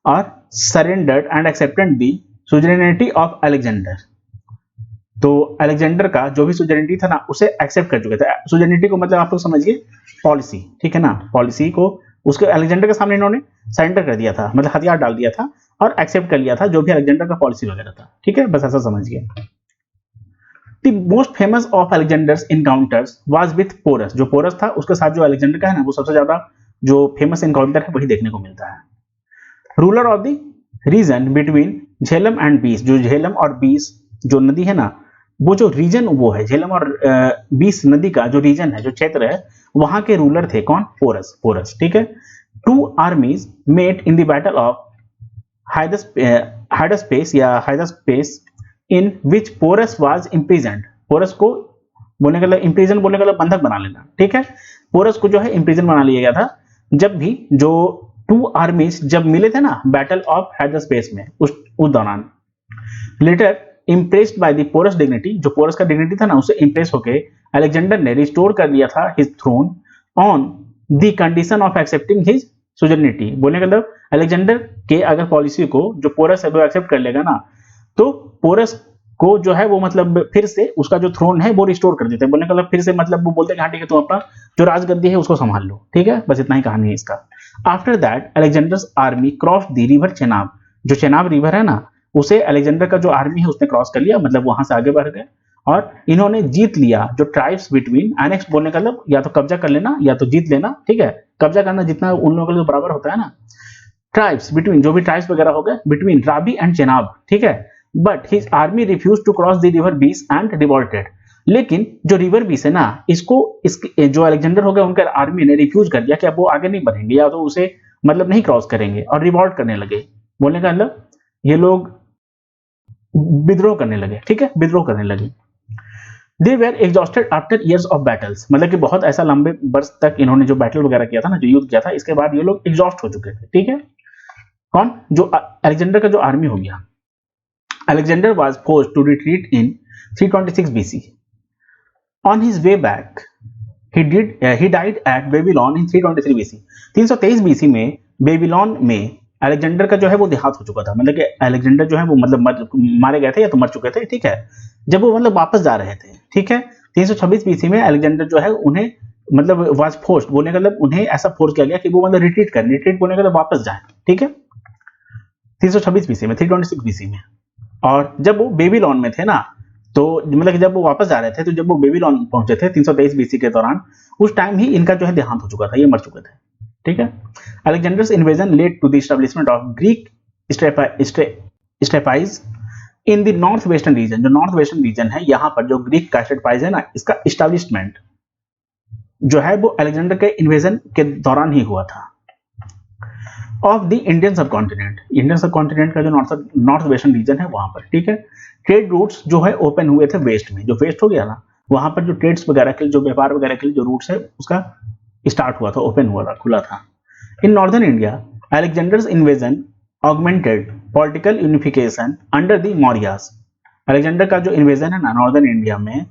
और surrendered and accepted the suzerainty of Alexander. तो अलेक्जेंडर का जो भी सुजरेनिटी था ना उसे एक्सेप्ट कर चुके थे। सुजरेनिटी को मतलब आप लोग समझिए पॉलिसी, ठीक है ना, पॉलिसी को उसके अलेक्जेंडर के सामने इन्होंने सरेंडर कर दिया था, मतलब हथियार डाल दिया था और एक्सेप्ट कर लिया था जो भी अलेक्जेंडर का पॉलिसी वगैरह था, ठीक है, बस ऐसा समझिए। The most famous of Alexander's encounters was with Porus, जो पोरस था उसके साथ जो अलेक्जेंडर का है ना वो सबसे ज्यादा जो फेमस इनकाउंटर है वही देखने को मिलता है। Ruler of the region between Jhelum and बीस, जो झेलम और बीस जो नदी है ना, वो जो रीजन वो है झेलम और बीस नदी का जो रीजन है, जो क्षेत्र है, वहां के रूलर थे कौन, पोरस, ठीक है। Two armies met in the battle of Hydaspes या Hydaspes in which Porus was imprisoned, Porus को बोलने का मतलब इम्प्रिजन बोलने का मतलब बंधक बना लेना, ठीक है, पोरस को जो है इम्प्रिजन बना लिया गया था जब भी जो टू आर्मीज जब मिले थे ना बैटल ऑफ हाइडस्पेस में, उस दौरान। Later impressed by the Porus dignity, जो पोरस का डिग्निटी था ना उसे इम्प्रेस होके अलेक्जेंडर ने रिस्टोर कर दिया था his throne on the condition of accepting his suzerainty, बोलने का मतलब अलेक्जेंडर के अगर पॉलिसी को जो पोरस है वो एक्सेप्ट कर लेगा ना तो पोरस को जो है वो मतलब फिर से उसका जो थ्रोन है वो रिस्टोर कर देते हैं, बोलने का मतलब फिर से मतलब वो बोलते हैं हाँ ठीक है तुम अपना जो राजगद्दी है उसको संभाल लो, ठीक है, बस इतना ही कहानी है इसका। After that Alexander's army cross the river Chenab, जो चेनाब रिवर है ना उसे अलेक्जेंडर का जो आर्मी है उसने क्रॉस कर लिया, मतलब वहां से आगे बढ़ गए और इन्होंने जीत लिया जो ट्राइब्स बिटवीन, एनेक्स बोलने का मतलब या तो कब्जा कर लेना या तो जीत लेना, ठीक है, कब्जा करना जितना उन लोगों के लिए बराबर होता है ना, ट्राइब्स बिटवीन जो भी ट्राइब्स वगैरह हो गए बिटवीन राबी एंड चेनाब, ठीक है, but his army refuse to cross the river Beas and revolted, लेकिन जो रिवर बीस है ना इसको इसके जो अलेक्जेंडर हो गए उनके आर्मी ने रिफ्यूज कर दिया कि अब वो आगे नहीं बढ़ेंगे या तो उसे मतलब नहीं क्रॉस करेंगे और रिवोल्ट करने लगे, बोलने का मतलब ये लोग विद्रोह करने लगे, ठीक है, विद्रोह करने लगे। They were exhausted after years of battles, मतलब कि बहुत ऐसा लंबे वर्ष तक इन्होंने जो बैटल वगैरह किया था ना, जो युद्ध किया था, इसके बाद ये लोग एग्जॉस्ट हो चुके थे, ठीक है। कौन, जो अलेक्जेंडर का जो आर्मी हो गया, Alexander was forced to retreat in 326 BC। On his way back he died at Babylon in 323 BC। 323 BC में बेबीलोन में अलेक्जेंडर का जो है वो देहांत हो चुका था, मतलब कि अलेक्जेंडर जो है वो मतलब मारे गए थे या तो मर चुके थे, ठीक है, जब वो मतलब वापस जा रहे थे, ठीक है। 326 BC में अलेक्जेंडर जो है उन्हें मतलब वाज फोर्स्ड बोलने का मतलब उन्हें ऐसा फोर्स किया गया कि वो मतलब रिट्रीट करें, रिट्रीट बोलने का मतलब वापस जाए, ठीक है, 326 BC में, 326 BC में। और जब वो बेबीलोन में थे ना तो मतलब कि जब वो वापस जा रहे थे तो जब वो बेबीलोन पहुंचे थे 323 BC के दौरान, उस टाइम ही इनका जो है देहांत हो चुका था, ये मर चुके थे, ठीक है। Alexander's invasion led to the establishment of Greek satrapies in the north western region, जो नॉर्थ वेस्टर्न रीजन है यहाँ पर जो ग्रीक का स्टेपाइज है ना इसका एस्टैब्लिशमेंट जो है वो अलेक्जेंडर के इन्वेजन के दौरान ही हुआ था। ऑफ द इंडियन सब कॉन्टिनेंट का जो नॉर्थ वेस्टर्न रीजन है वहां पर, ठीक है। ट्रेड रूट्स जो है ओपन हुए थे वेस्ट में, जो वेस्ट हो गया ना वहां पर जो ट्रेड्स वगैरह के लिए जो व्यापार वगैरह के लिए जो रूट्स है उसका स्टार्ट हुआ था, ओपन हुआ था, खुला था। In northern India Alexander's invasion augmented political unification under the Mauryas, Alexander का जो इन्वेजन है ना नॉर्दर्न इंडिया में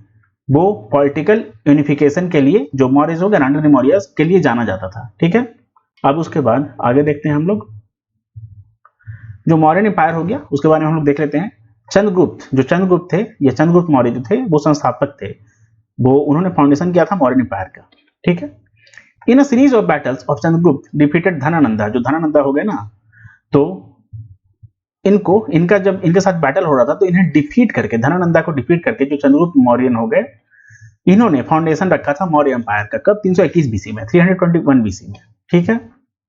वो पॉलिटिकल यूनिफिकेशन के लिए जो मौर्यस हो गया अंडर द मौर्यास के लिए जाना जाता था, ठीक है। अब उसके बाद आगे देखते हैं हम लोग जो मौर्यन एम्पायर हो गया उसके बारे में हम लोग देख लेते हैं। चंद्रगुप्त थे, ये चंद्रगुप्त मौर्य जो थे वो संस्थापक थे, वो उन्होंने फाउंडेशन किया था मौर्यन एम्पायर का, ठीक है। In a series of battles of Chandragupta defeated Dhanananda, जो धनानंदा हो गए ना तो इनका जब इनके साथ बैटल हो रहा था तो इन्हें डिफीट करके, धनानंदा को डिफीट करके जो चंद्रगुप्त मौर्यन हो गए इन्होंने फाउंडेशन रखा था मौर्य एम्पायर का, कब, 321 BC में, 321 BC में, ठीक है,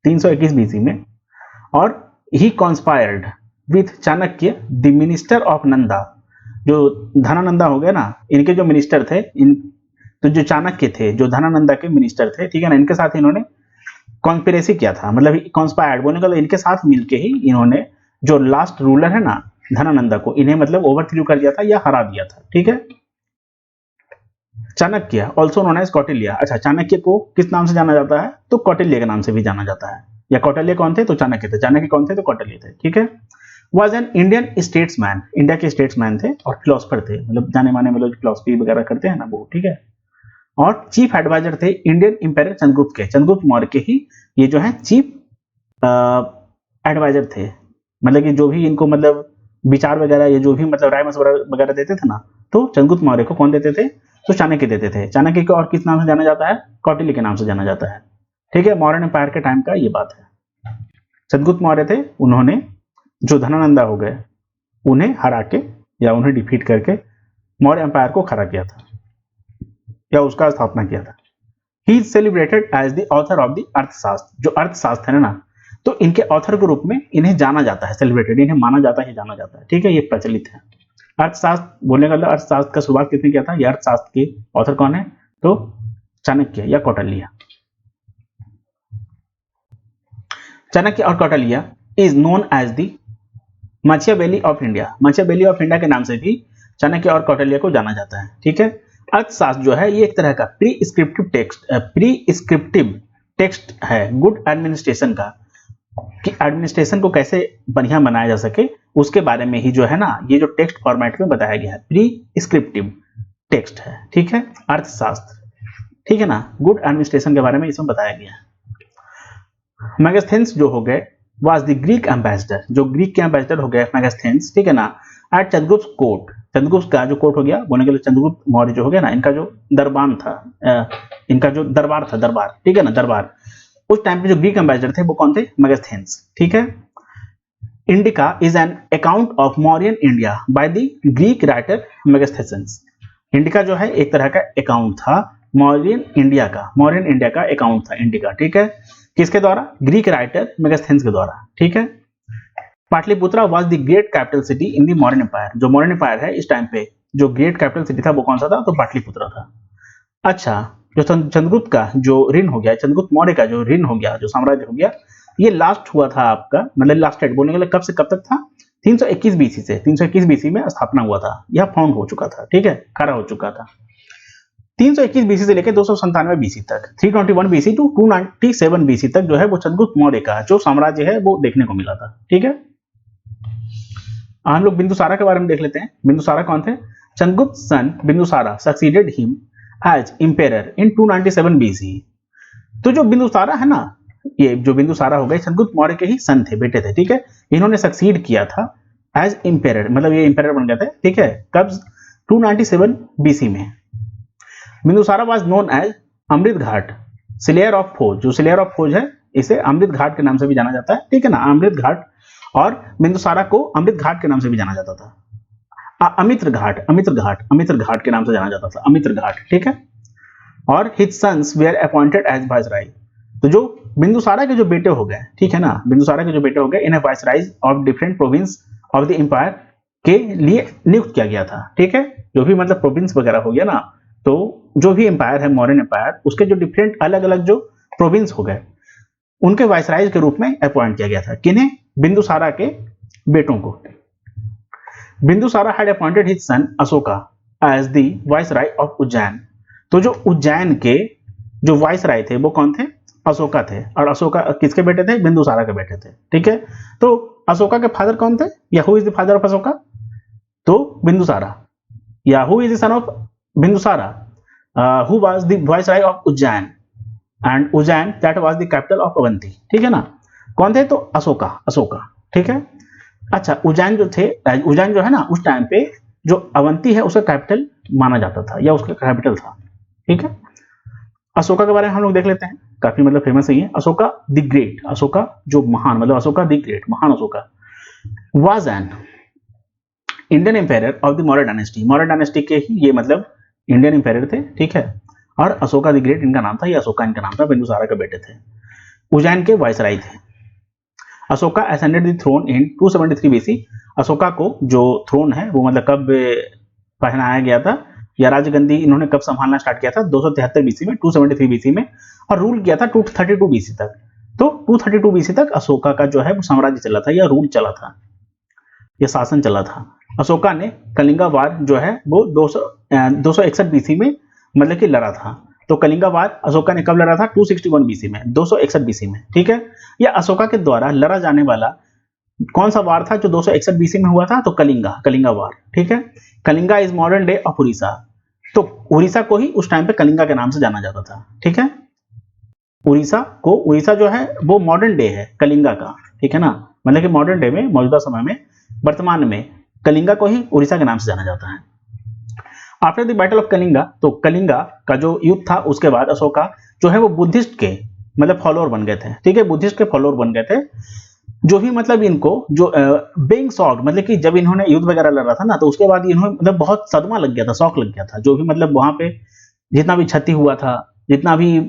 321 BC में। और he conspired with Chanakya the minister of Nanda, जो धनानंदा हो गए ना इनके जो मिनिस्टर थे तो जो चाणक्य थे जो धनानंदा के मिनिस्टर थे, ठीक है ना, इनके साथ इन्होंने कॉन्स्पिरेसी किया था, मतलब कॉन्स्पायर्ड बोलने का इनके साथ मिलके ही इन्होंने जो लास्ट रूलर है ना धनानंदा को, इन्हें मतलब ओवरथ्रो कर दिया था या हरा दिया था, ठीक है। Chanakya also known as Kautilya, अच्छा चाणक्य को किस नाम से जाना जाता है, तो कौटिल्य के नाम से भी जाना जाता है। या कौटिल्य कौन थे, तो चाणक्य थे, चाणक्य कौन थे, तो कौटिल्य थे, ठीक है। Was an Indian statesman, India के स्टेट्समैन थे और फिलोसफर थे, मतलब जाने माने मतलब फिलोसफी वगैरह करते हैं ना वो, ठीक है। और चीफ एडवाइजर थे इंडियन इंपेरर चंद्रगुप्त के, चंद्रगुप्त मौर्य के ही ये जो है चीफ एडवाइजर थे, मतलब कि जो भी इनको मतलब विचार वगैरह ये जो भी मतलब राय मशवरा वगैरह देते थे ना, तो चंद्रगुप्त मौर्य को कौन देते थे, तो चाणक्य देते थे। चाणक्य को और किस नाम से जाना जाता है, कौटिल्य के नाम से जाना जाता है, ठीक है। मौर्य एम्पायर के टाइम का ये बात है। चंद्रगुप्त मौर्य थे, उन्होंने जो धनानंदा हो गए उन्हें हरा के या उन्हें डिफीट करके मौर्य एम्पायर को खड़ा किया था या उसका स्थापना किया था। He is celebrated as the author of the Arthashastra, जो अर्थशास्त्र है ना, तो इनके ऑथर के रूप में इन्हें जाना जाता है, सेलिब्रेटेड, इन्हें माना जाता है, जाना जाता है, ठीक है, ये प्रचलित है। अर्थशास्त्र बोलने का मतलब अर्थशास्त्र का शुरुआत किसने किया था, ये अर्थशास्त्र के ऑथर कौन है, तो चाणक्य या कौटिल्य। चाणक्य और Kautilya is known as the Machiavelli of India, Machiavelli of India के नाम से भी चाणक्य और कौटिल्य को जाना जाता है, ठीक है। अर्थशास्त्र जो है ये एक तरह का प्री स्क्रिप्टिव टेक्स्ट है गुड एडमिनिस्ट्रेशन का, कि एडमिनिस्ट्रेशन को कैसे बढ़िया बनाया जा सके उसके बारे में ही जो है ना ये जो टेक्स्ट फॉर्मेट में बताया गया है, प्री स्क्रिप्टिव टेक्स्ट है, ठीक है, अर्थशास्त्र, ठीक है ना, गुड एडमिनिस्ट्रेशन के बारे में इसमें बताया गया है। मेगास्थेंस जो हो गए वाज द ग्रीक एम्बेसडर, जो ग्रीक के एम्बेसडर हो गए मेगास्थेंस, ठीक है ना, एट चंद्रगुप्त कोर्ट, चंद्रगुप्त का जो कोर्ट हो गया बोलने के लिए चंद्रगुप्त मौर्य जो हो गया ना, इनका जो दरबान था, इनका जो दरबार था, दरबार, ठीक है ना, दरबार, उस टाइम पे जो ग्रीक एम्बेसडर थे वो कौन थे, मेगास्थेंस, ठीक है। Indica is an account of Mauryan India by the Greek writer Megasthenes, Indica जो है एक तरह का अकाउंट था मौर्यन इंडिया का, मौर्यन इंडिया का अकाउंट था इंडिका, ठीक है, किसके द्वारा, ग्रीक राइटर मेगास्थेंस के द्वारा, ठीक है। Pataliputra was the great capital city in the modern empire, जो मॉडर्न एम्पायर है इस टाइम पे जो ग्रेट कैपिटल सिटी था वो कौन सा था, तो पाटलिपुत्रा था। अच्छा, जो चंद्रगुप्त का जो ऋण हो गया, चंद्रगुप्त मौर्य का जो ऋण हो गया, जो साम्राज्य हो गया, ये लास्ट हुआ था आपका, मतलब लास्टेड बोलने के लिए कब से कब तक था, 321 बीसी से, 321 बीसी में स्थापना हुआ था, यह फाउंड हो चुका था, ठीक है, खड़ा हो चुका था। 321 बीसी से लेकर 297 बीसी तक, 321 बीसी टू 297 बीसी तक जो है वो चंद्रगुप्त मौर्य का जो साम्राज्य है वो देखने को मिला था, ठीक है। हम लोग बिंदुसारा के बारे में देख लेते हैं। बिंदुसारा कौन थे, चंद्रगुप्त सन बिंदुसारा सक्सीडेड हिम एज इंपेरर इन 297 बीसी। तो जो बिंदुसारा है ना, ये जो बिंदुसारा हो गए चंद्रगुप्त मौर्य के ही सन थे, बेटे थे, ठीक है, इन्होंने सक्सीड किया था एज इंपेरर, मतलब ये इंपेरर बन गए थे, ठीक है, कब, 297 बीसी में। Bindusara was known as Amitraghata slayer of foes, जो स्लेयर ऑफ फोज है इसे अमृत घाट के नाम से भी जाना जाता है, ठीक है ना, अमृत घाट, और बिंदुसारा को अमृत घाट के नाम से भी जाना जाता था, अमित्र घाट, अमित्र घाट, अमित्र घाट के नाम से जाना जाता था, अमित्र घाट, ठीक है। और his sons were appointed as viceroy, तो जो बिंदुसारा के जो बेटे हो गए, ठीक है ना, बिंदुसारा के जो बेटे हो गए इन्हें viceroys of different province of the empire के लिए नियुक्त किया गया था, ठीक है, जो भी मतलब प्रोविंस वगैरह हो गया ना, तो जो भी एम्पायर है मॉडर्न एम्पायर उसके जो डिफरेंट अलग अलग जो प्रोविंस हो गए उनके वाइसराइज के रूप में अपॉइंट किया गया था, किन्हें, बिंदुसारा के बेटों को। Bindusara had appointed his son Ashoka as the viceroy of Ujjain, तो जो उज्जैन के जो वाइसराय थे वो कौन थे, अशोका थे, और अशोका किसके बेटे थे, बिंदुसारा के बेटे थे, ठीक है। तो अशोका के फादर कौन थे, या who is the father of Ashoka, तो बिंदुसारा, या who is the son of Bindusara, who was the viceroy of Ujjain and Ujjain that was the capital of Avanti, ठीक है ना, कौन थे, तो अशोका, अशोका, ठीक है। अच्छा, उज्जैन जो थे, उज्जैन जो है ना उस टाइम पे जो अवंती है उसका कैपिटल माना जाता था या उसका कैपिटल था, ठीक है। अशोका के बारे में हम लोग देख लेते हैं, काफी मतलब फेमस है ये, अशोका द ग्रेट, अशोका जो महान, मतलब अशोका द ग्रेट, महान Ashoka, was an Indian empire of the Maurya dynasty, Maurya dynasty के ही ये मतलब इंडियन एम्पायर थे, ठीक है, और अशोका द ग्रेट इनका नाम था, या अशोका इनका नाम था, बिंदुसारा के बेटे थे, उज्जैन के वाइसराय थे। Ashoka ascended the throne in 273 BC, Ashoka को जो थ्रोन है वो मतलब कब पहनाया गया था या राजगद्दी इन्होंने कब संभालना स्टार्ट किया था, 273 बीसी में, 273 बीसी में, और रूल किया था 232 बीसी तक। तो 232 बीसी तक अशोका का जो है वो साम्राज्य चला था या रूल चला था। ये शासन चला था। अशोका ने कलिंगा वार जो है वो 261 बीसी में मतलब कि लड़ा था। तो कलिंगा वार अशोका ने कब लड़ा था? 261 बीसी में, 261 बीसी में, ठीक है। यह अशोका के द्वारा लड़ा जाने वाला कौन सा वार था जो 261 बीसी में हुआ था? तो कलिंगा वार, ठीक है। Kalinga is modern day of Orissa. तो उड़ीसा को ही उस टाइम पे कलिंगा के नाम से जाना जाता था, ठीक है। उड़ीसा जो है वो मॉडर्न डे है कलिंगा का, ठीक है ना। मतलब कि मॉडर्न डे में, मौजूदा समय में, वर्तमान में कलिंगा को ही उड़ीसा के नाम से जाना जाता है। After the battle of Kalinga, तो कलिंगा का जो युद्ध था उसके बाद अशोका जो है वो बुद्धिस्ट के मतलब फॉलोअर बन गए थे, ठीक है। बुद्धिस्ट के फॉलोअर बन गए थे। जो भी मतलब इनको जो बीइंग शॉक्ड, मतलब कि जब इन्होंने युद्ध वगैरह लड़ा था ना, तो उसके बाद इन्होंने मतलब बहुत सदमा लग गया था, शौक लग गया था। जो भी मतलब वहां पे जितना भी क्षति हुआ था, जितना भी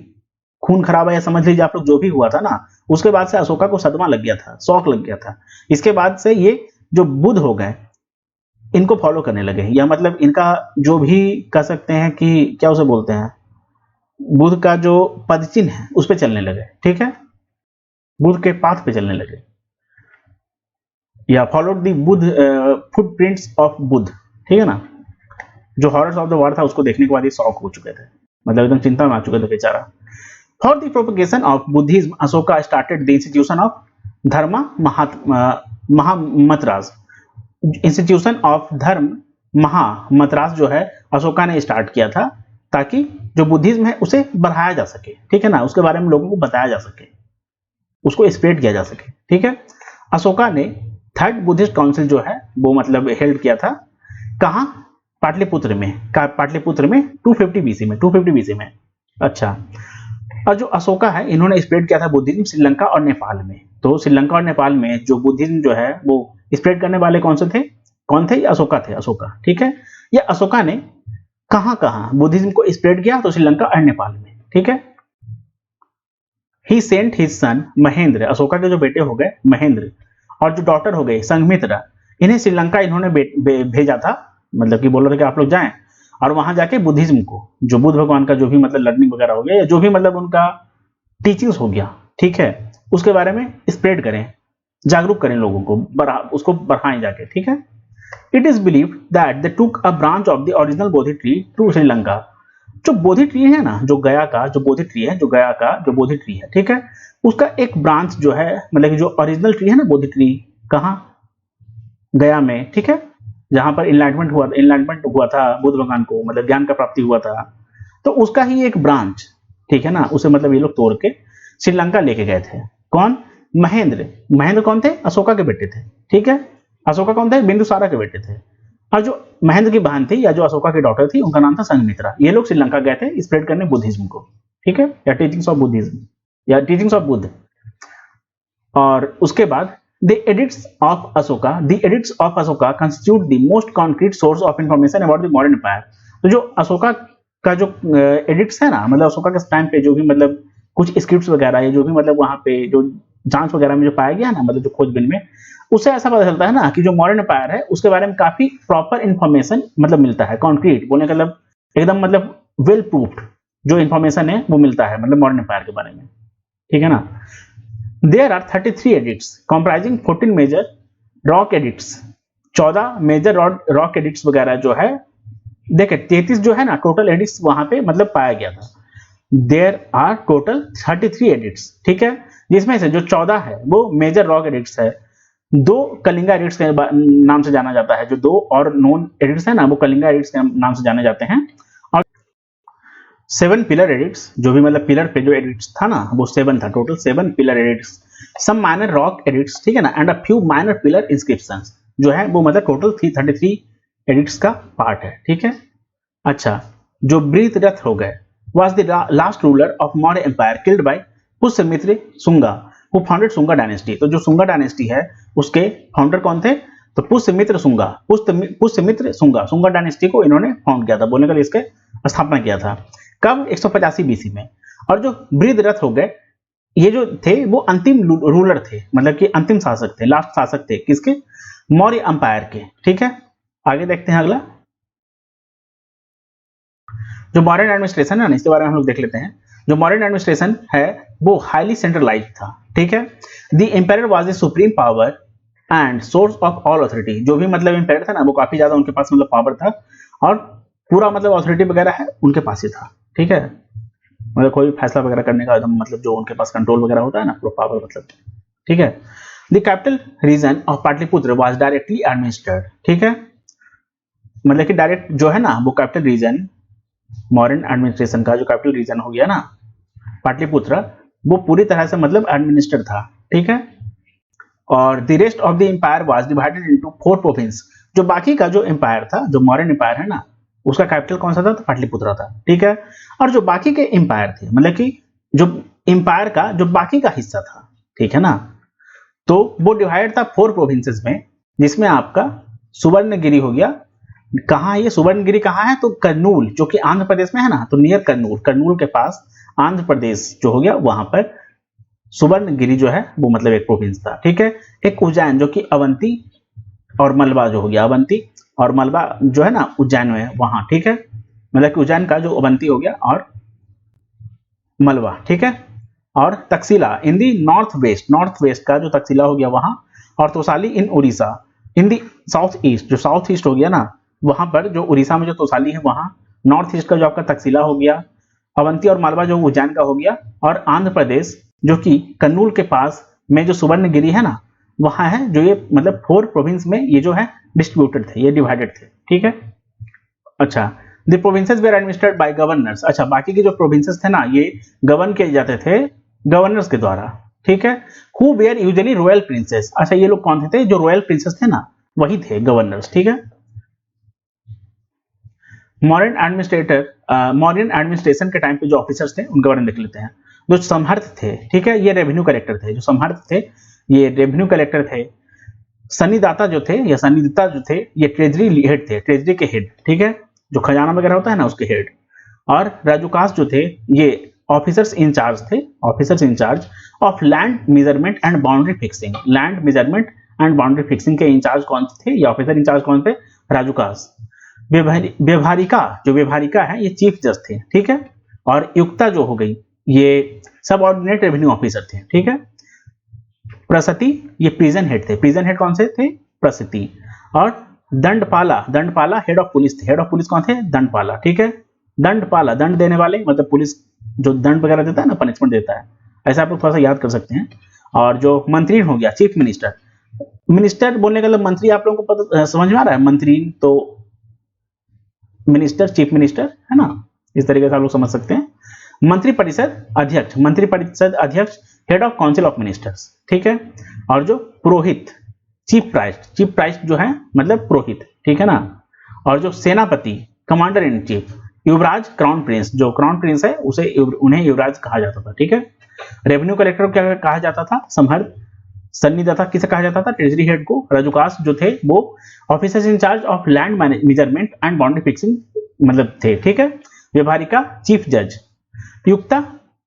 खून खराबा या समझ लीजिए आप लोग जो भी हुआ था ना, उसके बाद से अशोका को सदमा लग गया था, शौक लग गया था। इसके बाद से ये जो बुद्ध हो गए इनको फॉलो करने लगे, या मतलब इनका जो भी कह सकते हैं कि क्या उसे बोलते हैं, बुद्ध का जो पदचिन्ह है उस पर चलने लगे, ठीक है। बुद्ध के पाथ पे चलने लगे, या followed the Buddha footprints of Buddha, ठीक है ना। जो हॉरर्स ऑफ द वार था उसको देखने के बाद ये शॉक हो चुके थे, मतलब एकदम चिंता में आ चुके थे बेचारा। For the propagation of Buddhism Ashoka started the institution of Dharma Mahamatras. Institution of Dharma Mahamatras जो है अशोका ने स्टार्ट किया था, ताकि जो बुद्धिज्म है उसे बढ़ाया जा सके, ठीक है ना, उसके बारे में लोगों को बताया जा सके, उसको स्प्रेड किया जा सके, ठीक है। अशोका ने थर्ड बुद्धिस्ट काउंसिल जो है वो मतलब हेल्ड किया था, कहाँ? पाटलिपुत्र में, 250 बीसी में। अच्छा, और जो अशोका है इन्होंने स्प्रेड किया था बुद्धिज्म श्रीलंका और नेपाल में। तो श्रीलंका और नेपाल में जो बुद्धिज्म जो है वो स्प्रेड करने वाले कौन थे? अशोका थे, अशोका, ठीक है। ये अशोका ने कहाँ बुद्धिज्म को स्प्रेड किया? तो श्रीलंका और नेपाल में, ठीक है। He sent his son Mahendra, Ashoka के जो बेटे हो गए महेंद्र, और जो डॉटर हो गई संघमित्रा, इन्हें श्रीलंका इन्होंने भेजा था, मतलब कि बोल रहे थे कि आप लोग जाएं और वहां जाके बुद्धिज्म को, जो बुद्ध भगवान का जो भी मतलब लर्निंग वगैरह हो गया, या जो भी मतलब उनका टीचिंग्स हो गया, ठीक है, उसके बारे में स्प्रेड करें, जागरूक करें लोगों को, उसको बढ़ाएं जाके, ठीक है। It is believed that they took a branch of the original Bodhi tree to Sri Lanka. जो बोधि ट्री है ना, जो गया का जो बोधि ट्री है, बोधि ट्री है, ठीक है, उसका एक ब्रांच जो है, मतलब कि जो ओरिजिनल ट्री है ना बोधि ट्री, कहाँ? गया में, ठीक है, जहां पर इनलाइटमेंट हुआ था बुद्ध भगवान को, मतलब ज्ञान का प्राप्ति हुआ था, तो उसका ही एक ब्रांच, ठीक है ना, उसे मतलब ये लोग तोड़ के श्रीलंका लेके गए थे। कौन? महेंद्र कौन थे? अशोका के बेटे थे, ठीक है। अशोका कौन थे? बिंदुसारा के बेटे थे। और जो महेंद्र की बहन थी या जो अशोका की डॉटर थी उनका नाम था संघमित्रा। ये लोग श्रीलंका गए थे स्प्रेड करने बुद्धिज्म को, ठीक है, या टीचिंग्स ऑफ बुद्धिज्म या टीचिंग्स ऑफ बुद्ध। और उसके बाद the edicts of Ashoka constitute the most concrete source of information about the modern empire. तो जो अशोका का जो एडिक्ट्स है ना, मतलब अशोका के टाइम पे जो भी मतलब कुछ स्क्रिप्ट्स वगैरह या जो भी मतलब वहां पे जो जांच वगैरह में जो पाया गया ना, मतलब जो खोजबीन में, उससे ऐसा पता चलता है ना कि जो मॉडर्न एम्पायर है उसके बारे में काफी प्रॉपर इंफॉर्मेशन मतलब मिलता है। कॉन्क्रीट बोलने का मतलब एकदम मतलब वेल प्रूफ्ड जो इंफॉर्मेशन है वो मिलता है मतलब मॉडर्न एम्पायर के बारे में, ठीक है ना। There are 33 edicts comprising 14 major rock edicts. 14 major rock edicts वगैरह जो है, देखे 33 जो है ना टोटल एडिक्ट्स वहां पे मतलब पाया गया था। देयर आर टोटल 33 एडिक्ट्स, ठीक है, जिसमें से जो 14 है वो मेजर रॉक एडिक्ट्स है। 2 कलिंगा एडिक्ट्स के नाम से जाना जाता है, जो 2 और नॉन एडिक्ट्स है ना वो कलिंगा एडिक्ट्स के नाम से जाने जाते हैं। और 7 पिलर एडिक्ट्स, जो भी मतलब पिलर पे जो एडिक्ट्स था ना वो 7 था, total 7 pillar edicts. Some minor rock edicts, ठीक है ना, and a few minor pillar inscriptions, जो है वो मतलब टोटल 33 एडिक्ट्स का पार्ट है, ठीक है। अच्छा, जो बृहद्रथ हो गए was the last ruler of Maurya Empire killed by Pushyamitra Shunga who founded Shunga dynasty. तो जो शुंगा डायनेस्टी है उसके फाउंडर कौन थे? तो पुष्यमित्र शुंगा डायनेस्टी को इन्होंने फाउंड किया था, बोलने के लिए इसके स्थापना किया था। कब? 185 बीसी में। और जो बृहद्रथ हो गए ये जो थे वो अंतिम रूलर थे, मतलब कि अंतिम शासक थे, लास्ट शासक थे किसके? मौर्य अंपायर के, ठीक है। आगे देखते हैं अगला, जो मॉडर्न एडमिनिस्ट्रेशन है ना इसके बारे में हम लोग देख लेते हैं। जो मॉडर्न एडमिनिस्ट्रेशन है वो हाईली सेंट्रलाइज्ड था, ठीक है। The empire was the supreme power and source of all authority, जो भी मतलब एम्पायर था ना वो काफी ज्यादा उनके पास मतलब पावर था, और पूरा मतलब अथॉरिटी वगैरह है उनके पास ही था, ठीक है, मतलब कोई फैसला वगैरह करने का एकदम मतलब जो उनके पास कंट्रोल वगैरह होता है ना, पूरा पावर मतलब, ठीक है। The capital region of Pataliputra was directly administered, ठीक है, मतलब कि डायरेक्ट जो है ना वो कैपिटल रीजन, मॉडर्न एडमिनिस्ट्रेशन का जो कैपिटल रीजन हो गया ना पाटलिपुत्र, वो पूरी तरह से मतलब एडमिनिस्ट्रेड था, ठीक है। और the rest of the empire was divided into 4 province, जो बाकी का जो एम्पायर था, जो मौर्यन एम्पायर है ना, उसका कैपिटल कौन सा था, तो पाटलिपुत्र था, ठीक है। और जो बाकी के एम्पायर थे, मतलब कि जो एम्पायर का जो बाकी का हिस्सा था, ठीक है ना, तो वो डिवाइड था 4 प्रोविंसेस में, जिसमें आपका सुवर्णगिरी हो गया। कहाँ ये सुवर्णगिरी कहाँ है, तो कर्नूल, जो कि आंध्र प्रदेश में है ना, तो नियर कर्नूल, कर्नूल के पास आंध्र प्रदेश जो हो गया, वहां पर सुवर्णगिरी जो है वो मतलब एक प्रोविंस था, ठीक है। एक उज्जैन, जो कि अवंती और मलबा जो हो गया, अवंती और मलबा जो है ना उज्जैन में वहां, ठीक है, मतलब कि उज्जैन का जो अवंती हो गया और मलबा, ठीक है। और तक्षशिला इन the north west, north west का जो तक्षशिला हो गया वहां, और तोसाली इन उड़ीसा इन दी साउथ ईस्ट, जो साउथ ईस्ट हो गया ना वहां पर, जो उड़ीसा में जो तोसाली है वहां, नॉर्थ ईस्ट का जो आपका तक्षशिला हो गया, अवंती और मालवा जो उज्जैन का हो गया, और आंध्र प्रदेश जो कि कन्नूल के पास में जो सुवर्णगिरी है ना वहां है, जो ये मतलब 4 प्रोविंस में ये जो है डिस्ट्रीब्यूटेड थे, ये डिवाइडेड थे, ठीक है। अच्छा, the provinces were administered by governors, अच्छा बाकी के जो प्रोविंसेस थे ना ये गवर्न किए जाते थे गवर्नर्स के द्वारा, ठीक है। Who were usually royal princes, अच्छा ये लोग कौन थे, जो रॉयल प्रिंसेस थे ना वही थे गवर्नर्स, ठीक है। मॉडर्न एडमिनिस्ट्रेटर, मॉडर्न एडमिनिस्ट्रेशन के टाइम पे जो ऑफिसर्स थे उनके बारे में देख लेते हैं। जो समहर्थ थे, ठीक है, ये रेवेन्यू कलेक्टर थे, जो समहर्थ थे ये रेवेन्यू कलेक्टर थे। सन्निदाता जो थे या सन्निधिता जो थे ये ट्रेजरी हेड थे, ट्रेजरी के हेड, ठीक है, जो खजाना वगैरह होता है ना उसके हेड। और राजूकास जो थे ये ऑफिसर्स इंचार्ज थे, officers in charge of land measurement and boundary fixing, land measurement and boundary fixing के इंचार्ज कौन थे, या ऑफिसर इंचार्ज कौन थे, राजूकास। व्यवहारिका, जो व्यवहारिका है ये चीफ जज थे, ठीक है। और युक्ता जो हो गई ये सब ऑर्डिनेट रेवेन्यू ऑफिसर थे, ठीक है। प्रसति ये प्रिजन हेड थे, प्रिजन हेड कौन से थे, प्रसति। और दंडपाला, दंडपाला हेड ऑफ पुलिस थे, हेड ऑफ पुलिस कौन थे, दंडपाला, ठीक है। दंडपाला दंड देने वाले, मतलब पुलिस जो दंड वगैरह देता है ना, पनिशमेंट देता है, ऐसा आप लोग थोड़ा सा याद कर सकते हैं। और जो मंत्री हो गया चीफ मिनिस्टर, मिनिस्टर बोलने का मतलब मंत्री, आप लोगों को पता समझ में आ रहा है, मंत्री तो मिनिस्टर चीफ मिनिस्टर है ना, इस तरीके से आप लोग समझ सकते हैं। मंत्री परिषद अध्यक्ष, मंत्री Parishad Adhyaksha head of council of ministers, ठीक है। और जो पुरोहित चीफ प्राइस्ट, चीफ प्राइस्ट जो है मतलब पुरोहित, ठीक है ना। और जो सेनापति commander in chief, Yuvraj crown Prince, जो क्राउन प्रिंस है उसे उन्हें युवराज कहा जाता था, ठीक है। रेवेन्यू कलेक्टर को क्या कहा जाता था, समहर्थ। सन्निदाता किसे कहा जाता था, ट्रेजरी हेड को। राजूकास जो थे वो officers in charge of land measurement and boundary fixing मतलब थे, ठीक है। व्यवहारिका चीफ जज, Yukta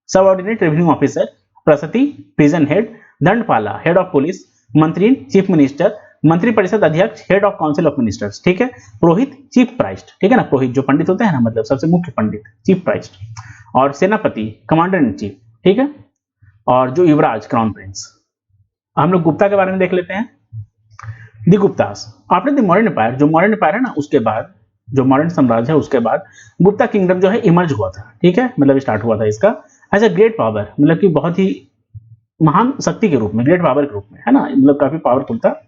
subordinate revenue officer, Prasasti prison head, Dandapala head of police, Mantri chief minister, Mantri Parishad Adhyaksha head of council of ministers, ठीक है। पुरोहित चीफ प्राइस्ट, ठीक है ना, पुरोहित जो पंडित होते हैं ना, मतलब सबसे मुख्य पंडित चीफ प्राइस्ट। और सेनापति कमांडर इन चीफ, ठीक है। और जो युवराज क्राउन प्रिंस। हम लोग गुप्ता के बारे में देख लेते हैं। The Guptas after the modern empire, जो मॉडर्न एम्पायर है ना उसके बाद, जो मॉडर्न साम्राज्य है उसके बाद गुप्ता किंगडम जो है इमर्ज हुआ था, ठीक है, मतलब स्टार्ट हुआ था इसका एज अ ग्रेट पावर, मतलब कि बहुत ही महान शक्ति के रूप में, ग्रेट पावर के रूप में, है ना, मतलब काफी पावरफुल था।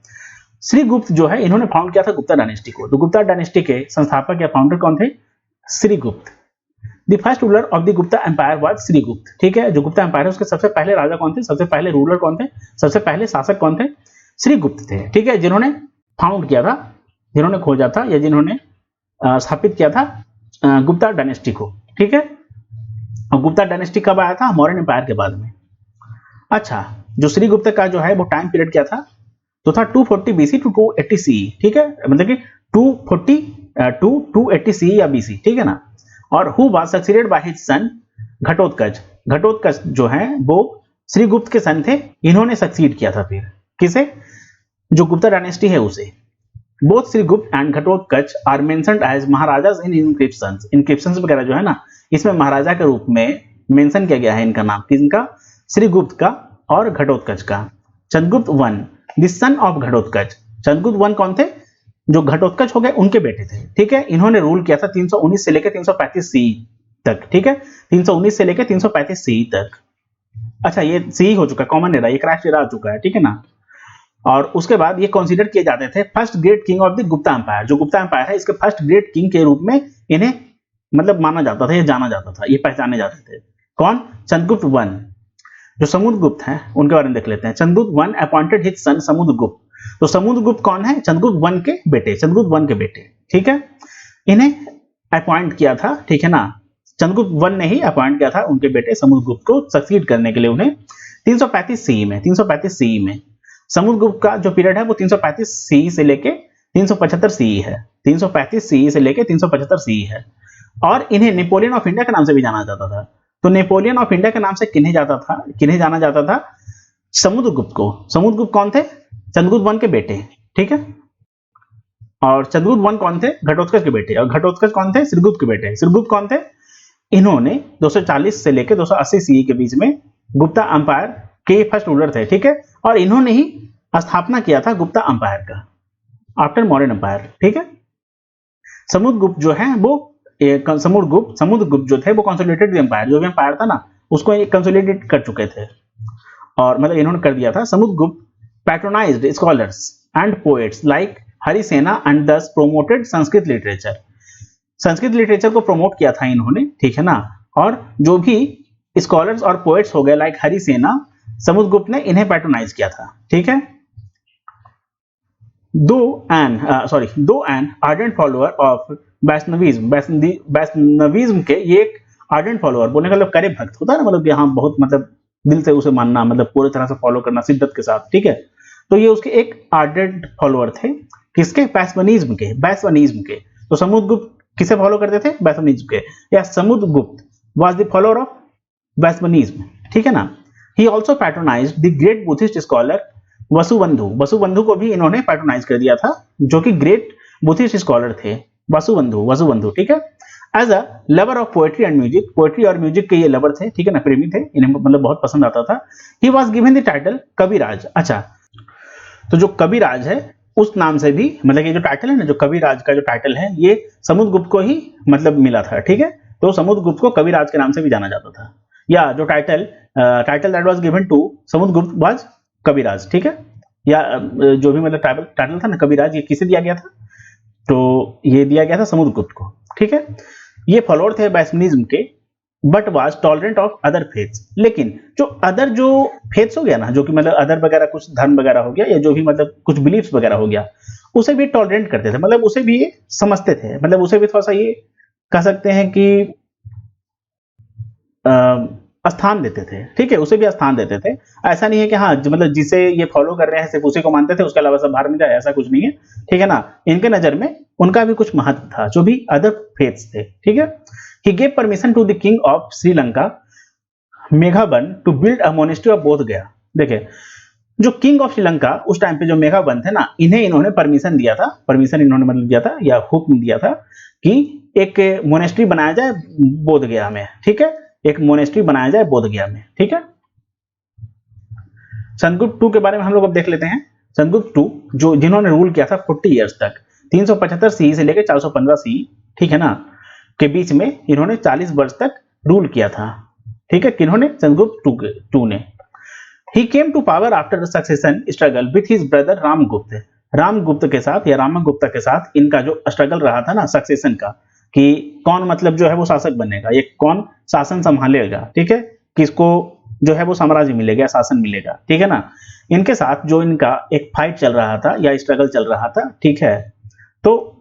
श्रीगुप्त जो है इन्होंने फाउंड किया था गुप्ता डायनेस्टी को। तो गुप्ता डायनेस्टी के संस्थापक या फाउंडर कौन थे, Srigupta. The first ruler of the Gupta empire was Srigupta, ठीक है। जो गुप्ता एम्पायर है उसके सबसे पहले राजा कौन थे, सबसे पहले रूलर कौन थे, सबसे पहले शासक कौन थे, श्रीगुप्त थे, ठीक है, जिन्होंने फाउंड किया था, जिन्होंने खोजा था या जिन्होंने स्थापित किया था गुप्ता डायनेस्टी को, ठीक है। और गुप्ता डायनेस्टी कब आया था, मौर्यन एम्पायर के बाद में। अच्छा, जो श्रीगुप्त का जो है वो टाइम पीरियड क्या था, तो था 240 बीसी टू 280 सी, ठीक है, मतलब कि 240 टू 280 सी या बीसी, ठीक है ना। और who was succeeded by his son Ghatotkacha, Ghatotkacha जो है वो श्रीगुप्त के सन थे, इन्होंने सक्सीड किया था फिर किसे, जो गुप्ता डायनेस्टी है उसे। Both Srigupta and Ghatotkacha are mentioned as Maharajas in inscriptions, inscriptions वगैरह जो है ना इसमें महाराजा के रूप में मेंशन किया गया है इनका नाम, किसका, श्रीगुप्त का और घटोत्कच का। Chandragupta 1 the son of Ghatotkacha. Chandragupta one कौन थे? जो घटोत्कच हो गए उनके बेटे थे, ठीक है। इन्होंने रूल किया था 319 से लेकर 335 सी तक, ठीक है, 319 से लेकर 335 सी तक। अच्छा, ये सी हो चुका, कॉमन एरा, ये क्रैश एरा आ चुका है, ठीक है ना। और उसके बाद ये कंसीडर किए जाते थे first great king of the Gupta empire. जो गुप्ता एम्पायर है इसके फर्स्ट ग्रेट किंग के रूप में इन्हें मतलब माना जाता था, ये जाना जाता था, ये पहचाने जाते थे। कौन? चंद्रगुप्त वन। जो समुद्रगुप्त हैं उनके बारे में देख लेते हैं। चंद्रगुप्त वन अपॉइंटेड हिज सन समुद्रगुप्त। तो समुद्रगुप्त कौन है? चंद्रगुप्त वन के बेटे, चंद्रगुप्त वन के बेटे, ठीक है। इन्हें अपॉइंट किया था, ठीक है ना, चंद्रगुप्त वन ने ही अपॉइंट किया था उनके बेटे समुद्रगुप्त को सक्सीड करने के लिए उन्हें 335 सी में। 335 सी में समुद्रगुप्त का जो पीरियड है वो 335 सी से लेके 375 सी है। 335 सी से लेके 375 सी है। और इन्हें नेपोलियन ऑफ इंडिया के नाम से भी जाना जाता था। तो नेपोलियन ऑफ इंडिया के नाम से किन्हें जाना जाता था? समुद्रगुप्त को। समुद्रगुप्त कौन थे? चंद्रगुप्त वन के बेटे, ठीक है। और चंद्रगुप्त वन कौन थे? घटोत्कच के बेटे। और घटोत्कच कौन थे? श्रीगुप्त के बेटे। श्रीगुप्त कौन थे? इन्होंने 240 से लेकर 280 सी के बीच में गुप्ता अंपायर के फर्स्ट रूलर थे, ठीक है। और इन्होंने ही स्थापना किया था गुप्ता अंपायर का आफ्टर मौर्यन अंपायर, ठीक है। समुद्रगुप्त जो है वो समुद्रगुप्त जो थे वो कंसोलिडेटेड एम्पायर, जो भी एम्पायर था ना उसको कंसोलिडेट कर चुके थे। और मतलब इन्होंने कर दिया था। Samudragupta patronized scholars and poets like Harisena and thus promoted Sanskrit literature. Sanskrit literature को प्रमोट किया था इन्होंने, ठीक है ना। और जो भी स्कॉलर्स और पोएट्स हो गए लाइक हरिसेना, समुद्रगुप्त ने इन्हें पैट्रोनाइज किया था, ठीक है। दो an ardent follower of Vaishnavism के, ये एक आर्डेंट फॉलोअर, बोलने का मतलब करे भक्त होता है ना, मतलब कि हाँ बहुत मतलब दिल से उसे मानना, मतलब पूरी तरह से फॉलो करना शिद्दत के साथ, ठीक है। तो ये उसके एक आर्डेंट फॉलोअर थे, किसके? वैष्णविज्म के। तो समुद्रगुप्त किसे फॉलो करते थे? वैष्णविज्म के। या Samudragupta was the follower of Vaishnavism, ठीक है ना। He also patronized the great Buddhist scholar Vasubandhu को भी इन्होंने पैट्रोनाइज कर दिया था, जो कि ग्रेट बुद्धिस्ट स्कॉलर थे, वसुबंधु, ठीक है। As a lover of poetry and music, poetry और म्यूजिक के ये लवर थे, ठीक है ना, प्रेमी थे, इन्हें मतलब बहुत पसंद आता था। He was given the title Kaviraj. अच्छा, तो जो कविराज है उस नाम से भी, मतलब ये जो टाइटल है ना, जो कविराज का जो टाइटल है, ये समुद्रगुप्त को ही मतलब मिला था, ठीक है। तो समुद्रगुप्त को कविराज के नाम से भी जाना जाता था। या जो title that was given to Samudragupta was Kaviraj, ठीक है। या जो भी मतलब टाइटल था ना कविराज, ये किसे दिया गया था? तो ये दिया गया था समुद्रगुप्त को, ठीक है। ये फॉलोअर थे वैष्णविज्म के, but was tolerant of other faiths. लेकिन जो अदर जो फेथ्स हो गया ना, जो कि मतलब अदर वगैरह कुछ धर्म वगैरह हो गया, या जो भी मतलब कुछ बिलीफ्स वगैरह हो गया, उसे भी टॉलरेंट करते थे, मतलब उसे भी ये समझते थे, मतलब उसे भी थोड़ा सा ये कह सकते हैं कि स्थान देते थे, ठीक है, उसे भी स्थान देते थे। ऐसा नहीं है कि हाँ मतलब जिसे ये फॉलो कर रहे हैं सिर्फ उसी को मानते थे, उसके अलावा सब बाहर में जाए, ऐसा कुछ नहीं है, ठीक है ना। इनके नजर में उनका भी कुछ महत्व था, जो भी अदर फेथ्स थे, ठीक है। He gave permission to the king of Sri Lanka Meghavarna to build a monastery of Bodh Gaya. देखिए, जो किंग ऑफ श्रीलंका उस टाइम पे जो मेघावन थे ना, इन्हें इन्होंने परमिशन दिया था, इन्होंने मतलब दिया था या हुक्म दिया था कि एक मोनेस्ट्री बनाया जाए बोध गया में, ठीक है, एक मोनेस्ट्री बनाया जाए बोध गया में, ठीक है। चंद्रगुप्त टू के बारे में हम लोग अब देख लेते हैं। चंद्रगुप्त टू जो जिन्होंने रूल किया था 40 इयर्स तक, 375 सी से लेकर 415 सी, ठीक है ना, के बीच में इन्होंने 40 वर्ष तक रूल किया था, ठीक है। किन्होंने? चंद्रगुप्त टू ने। He came to power after succession struggle with his brother Ramagupta. Ramagupta के साथ या रामगुप्ता के साथ इनका जो स्ट्रगल रहा था ना सक्सेशन का, कि कौन मतलब जो है वो शासक बनेगा, ये कौन शासन संभालेगा, ठीक है, किसको जो है वो साम्राज्य मिलेगा, शासन मिलेगा, ठीक है ना। इनके साथ जो इनका एक फाइट चल रहा था या स्ट्रगल चल रहा था, ठीक है, तो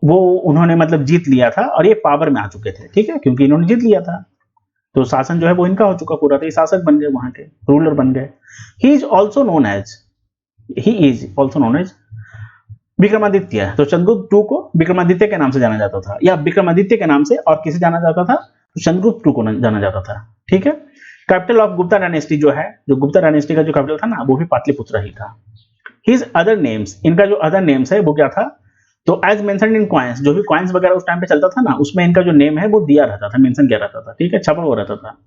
वो उन्होंने मतलब जीत लिया था और ये पावर में आ चुके थे, ठीक है, क्योंकि इन्होंने जीत लिया था, तो शासन जो है वो इनका हो चुका पूरा, तो ये शासक बन गए, वहां के रूलर बन गए। He is also known as Vikramaditya. तो चंद्रगुप्त टू को विक्रमादित्य के नाम से जाना जाता था, या विक्रमादित्य के नाम से और किसे जाना जाता था? तो चंद्रगुप्त टू को जाना जाता था, ठीक है। कैपिटल ऑफ गुप्ता डायनेस्टी जो है, जो गुप्ता डायनेस्टी का जो कैपिटल था ना, वो भी पाटलिपुत्र ही था। हिज अदर नेम्स, इनका जो अदर नेम्स है वो क्या था? तो एज मेंशन्ड इन कॉइन्स, जो भी कॉइन्स वगैरह उस टाइम पे चलता था ना, उसमें इनका जो नेम है वो दिया रहता था, मेंशन किया रहता था, ठीक है, छपा हुआ रहता था।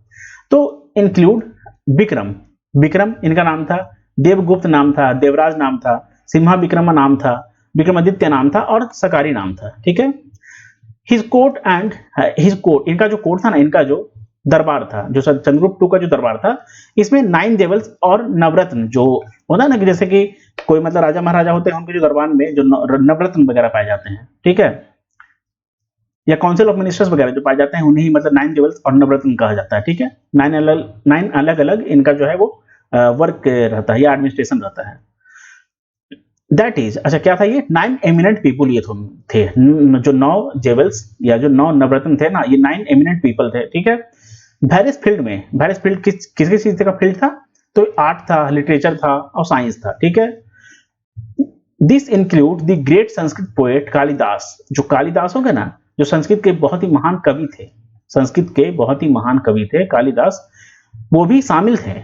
तो इंक्लूड विक्रम, विक्रम इनका नाम था, देवगुप्त नाम था, देवराज नाम था, सिम्हा विक्रमा नाम था, विक्रमादित्य नाम था और सकारी नाम था। ठीक है, his court and his court, इनका जो कोर्ट था ना, इनका जो दरबार था, जो चंद्रगुप्त टू का जो दरबार था, इसमें 9 देवल्स और नवरत्न, जो होता है ना कि जैसे कि कोई मतलब राजा महाराजा होते हैं, उनके जो दरबार में जो नवरत्न वगैरह पाए जाते हैं, ठीक है, या काउंसिल ऑफ मिनिस्टर्स वगैरह जो पाए जाते हैं, उन्हें मतलब 9 देवल्स और नवरत्न कहा जाता है। ठीक है, 9 अलग अलग इनका जो है वो वर्क रहता है या एडमिनिस्ट्रेशन रहता है। दैट इज, अच्छा क्या था ये, 9 एमिनेंट पीपल ये थे, जो 9 जेवल्स या जो 9 नवरत्न थे ना, ये 9 एमिनेंट पीपल थे। ठीक है, वेरियस फील्ड में, वेरियस फील्ड किस किस चीज का फील्ड था, तो आर्ट था, लिटरेचर था और साइंस था। ठीक है, this include the great Sanskrit poet Kalidas, जो कालिदास हो गए ना, जो संस्कृत के बहुत ही महान कवि थे, संस्कृत के बहुत ही महान कवि थे कालिदास, वो भी शामिल थे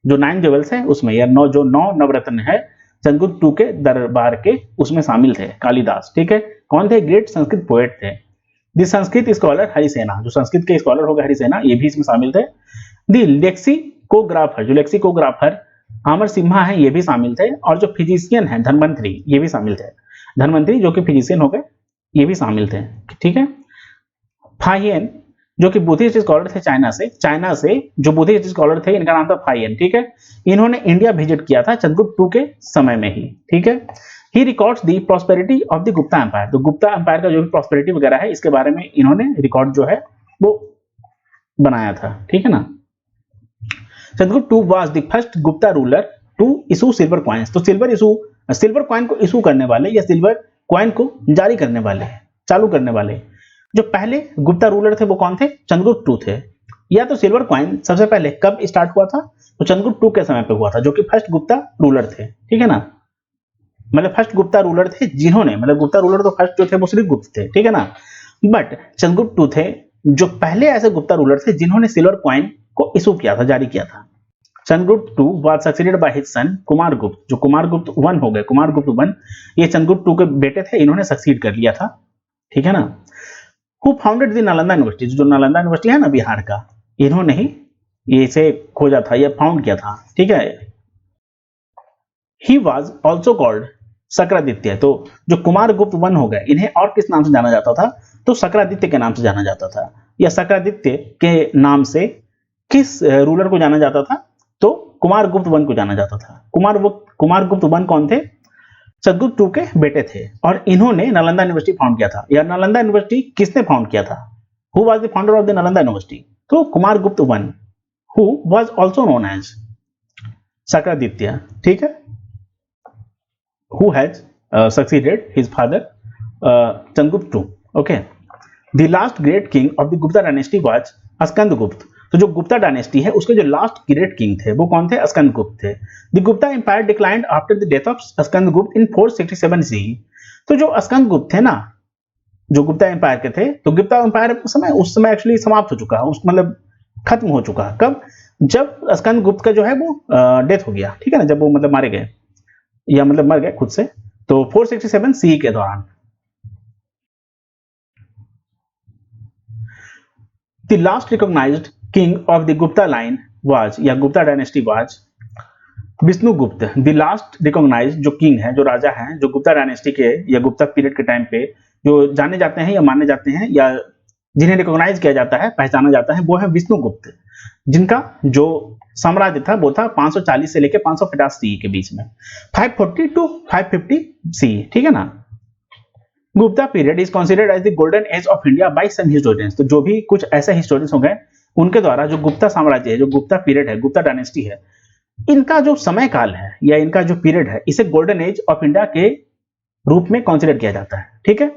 जो 9 जेवल्स है उसमें, या 9 नवरत्न है चंद्रगुप्त टू के दरबार के, उसमें शामिल थे कालिदास। ठीक है, कौन थे, ग्रेट संस्कृत पोएट थे। द संस्कृत स्कॉलर हरिसेना, जो संस्कृत के स्कॉलर हो गए हरिसेना, ये भी इसमें शामिल थे। द लेक्सिकोग्राफर, जो लेक्सिकोग्राफर अमर सिम्हा है, ये भी शामिल थे। और जो फिजिशियन है धनवंतरी, ये भी शामिल थे, धनवंतरी जो कि फिजिशियन हो गए, ये भी शामिल थे। ठीक है, फाहियन जो कि बुद्धिस्ट स्कॉलर थे चाइना से जो बुद्धिस्ट स्कॉलर थे, इनका नाम था फाहियन। ठीक है, इन्होंने इंडिया विजिट किया था चंद्रगुप्त टू के समय में ही। ठीक है, he records the prosperity of the Gupta empire, तो गुप्ता एम्पायर का जो भी प्रॉस्पेरिटी वगैरह है, इसके बारे में इन्होंने रिकॉर्ड जो है वो बनाया था। ठीक है ना, Chandragupta two was the first Gupta ruler to issue silver coins, तो सिल्वर कॉइन को इशू करने वाले या सिल्वर कॉइन को जारी करने वाले, चालू करने वाले जो पहले गुप्ता रूलर थे, वो कौन थे, चंद्रगुप्त टू थे। या तो सिल्वर कॉइन सबसे पहले कब स्टार्ट हुआ था, तो चंद्रगुप्त टू के समय पे हुआ था, जो कि फर्स्ट गुप्ता रूलर थे। ठीक है ना, मतलब फर्स्ट गुप्ता रूलर थे जिन्होंने, मतलब गुप्ता रूलर तो फर्स्ट जो थे वो श्री गुप्त थे। ठीक है ना, बट चंद्रगुप्त टू थे जो पहले ऐसे गुप्ता रूलर थे जिन्होंने सिल्वर कॉइन को इशू किया था, जारी किया था। Chandragupta two was succeeded by his son Kumaragupta, जो कुमारगुप्त वन हो गए, कुमारगुप्त वन ये चंद्रगुप्त टू के बेटे थे, इन्होंने सक्सीड कर लिया था। ठीक है ना, who founded the Nalanda university, जो नालंदा यूनिवर्सिटी है ना बिहार का, इन्होंने ही ये इसे खोजा था या फाउंड किया था। ठीक है, ही वाज आल्सो कॉल्ड सक्रादित्य, तो जो कुमारगुप्त वन हो गए, इन्हें और किस नाम से जाना जाता था, तो सक्रादित्य के नाम से जाना जाता था। या सक्रादित्य के नाम से किस रूलर को जाना जाता था, तो कुमारगुप्त वन को जाना जाता था। कुमारगुप्त वन कौन थे, चंद्रगुप्त टू के बेटे थे, और इन्होंने नालंदा यूनिवर्सिटी फाउंड किया था। या नालंदा यूनिवर्सिटी किसने फाउंड किया था, who was the founder of the Nalanda university, तो Kumaragupta one, who was also known as Shakraditya. ठीक है, who has succeeded his father Chandragupta two. Okay, the last great king of the Gupta dynasty was Skandagupta, तो जो गुप्ता डायनेस्टी है उसके जो लास्ट ग्रेट किंग थे वो कौन थे, स्कंदगुप्त थे। The Gupta empire declined after the death of Skandagupta in 467 C, तो जो स्कंदगुप्त थे ना, जो गुप्ता एम्पायर के थे, तो गुप्ता एम्पायर उस समय एक्चुअली समाप्त हो चुका है, उस मतलब खत्म हो चुका है। कब, जब स्कंदगुप्त का जो है वो डेथ हो गया। ठीक है ना, जब वो मतलब मारे गए या मतलब मर गए खुद से, तो 467 सी के दौरान। The last recognized king of the Gupta line was, या Gupta dynasty was Vishnugupta. The last recognize जो किंग है, जो राजा हैं, जो गुप्ता डायनेस्टी के या गुप्ता पीरियड के टाइम पे जो जाने जाते हैं या माने जाते हैं या जिन्हें रिकॉग्नाइज किया जाता है, पहचाना जाता है, वो है विष्णुगुप्त, जिनका जो साम्राज्य था वो था 540 से लेकर 550 सी के बीच में, 540 टू 550 सी। ठीक है ना, Gupta period is considered as the golden age of India by some historians, तो जो भी कुछ ऐसे हिस्टोरियंस हो गए उनके द्वारा जो गुप्ता साम्राज्य है, जो गुप्ता पीरियड है, गुप्ता डायनेस्टी है, इनका जो समय काल है या इनका जो पीरियड है, इसे गोल्डन एज ऑफ इंडिया के रूप में कंसीडर किया जाता है। ठीक है,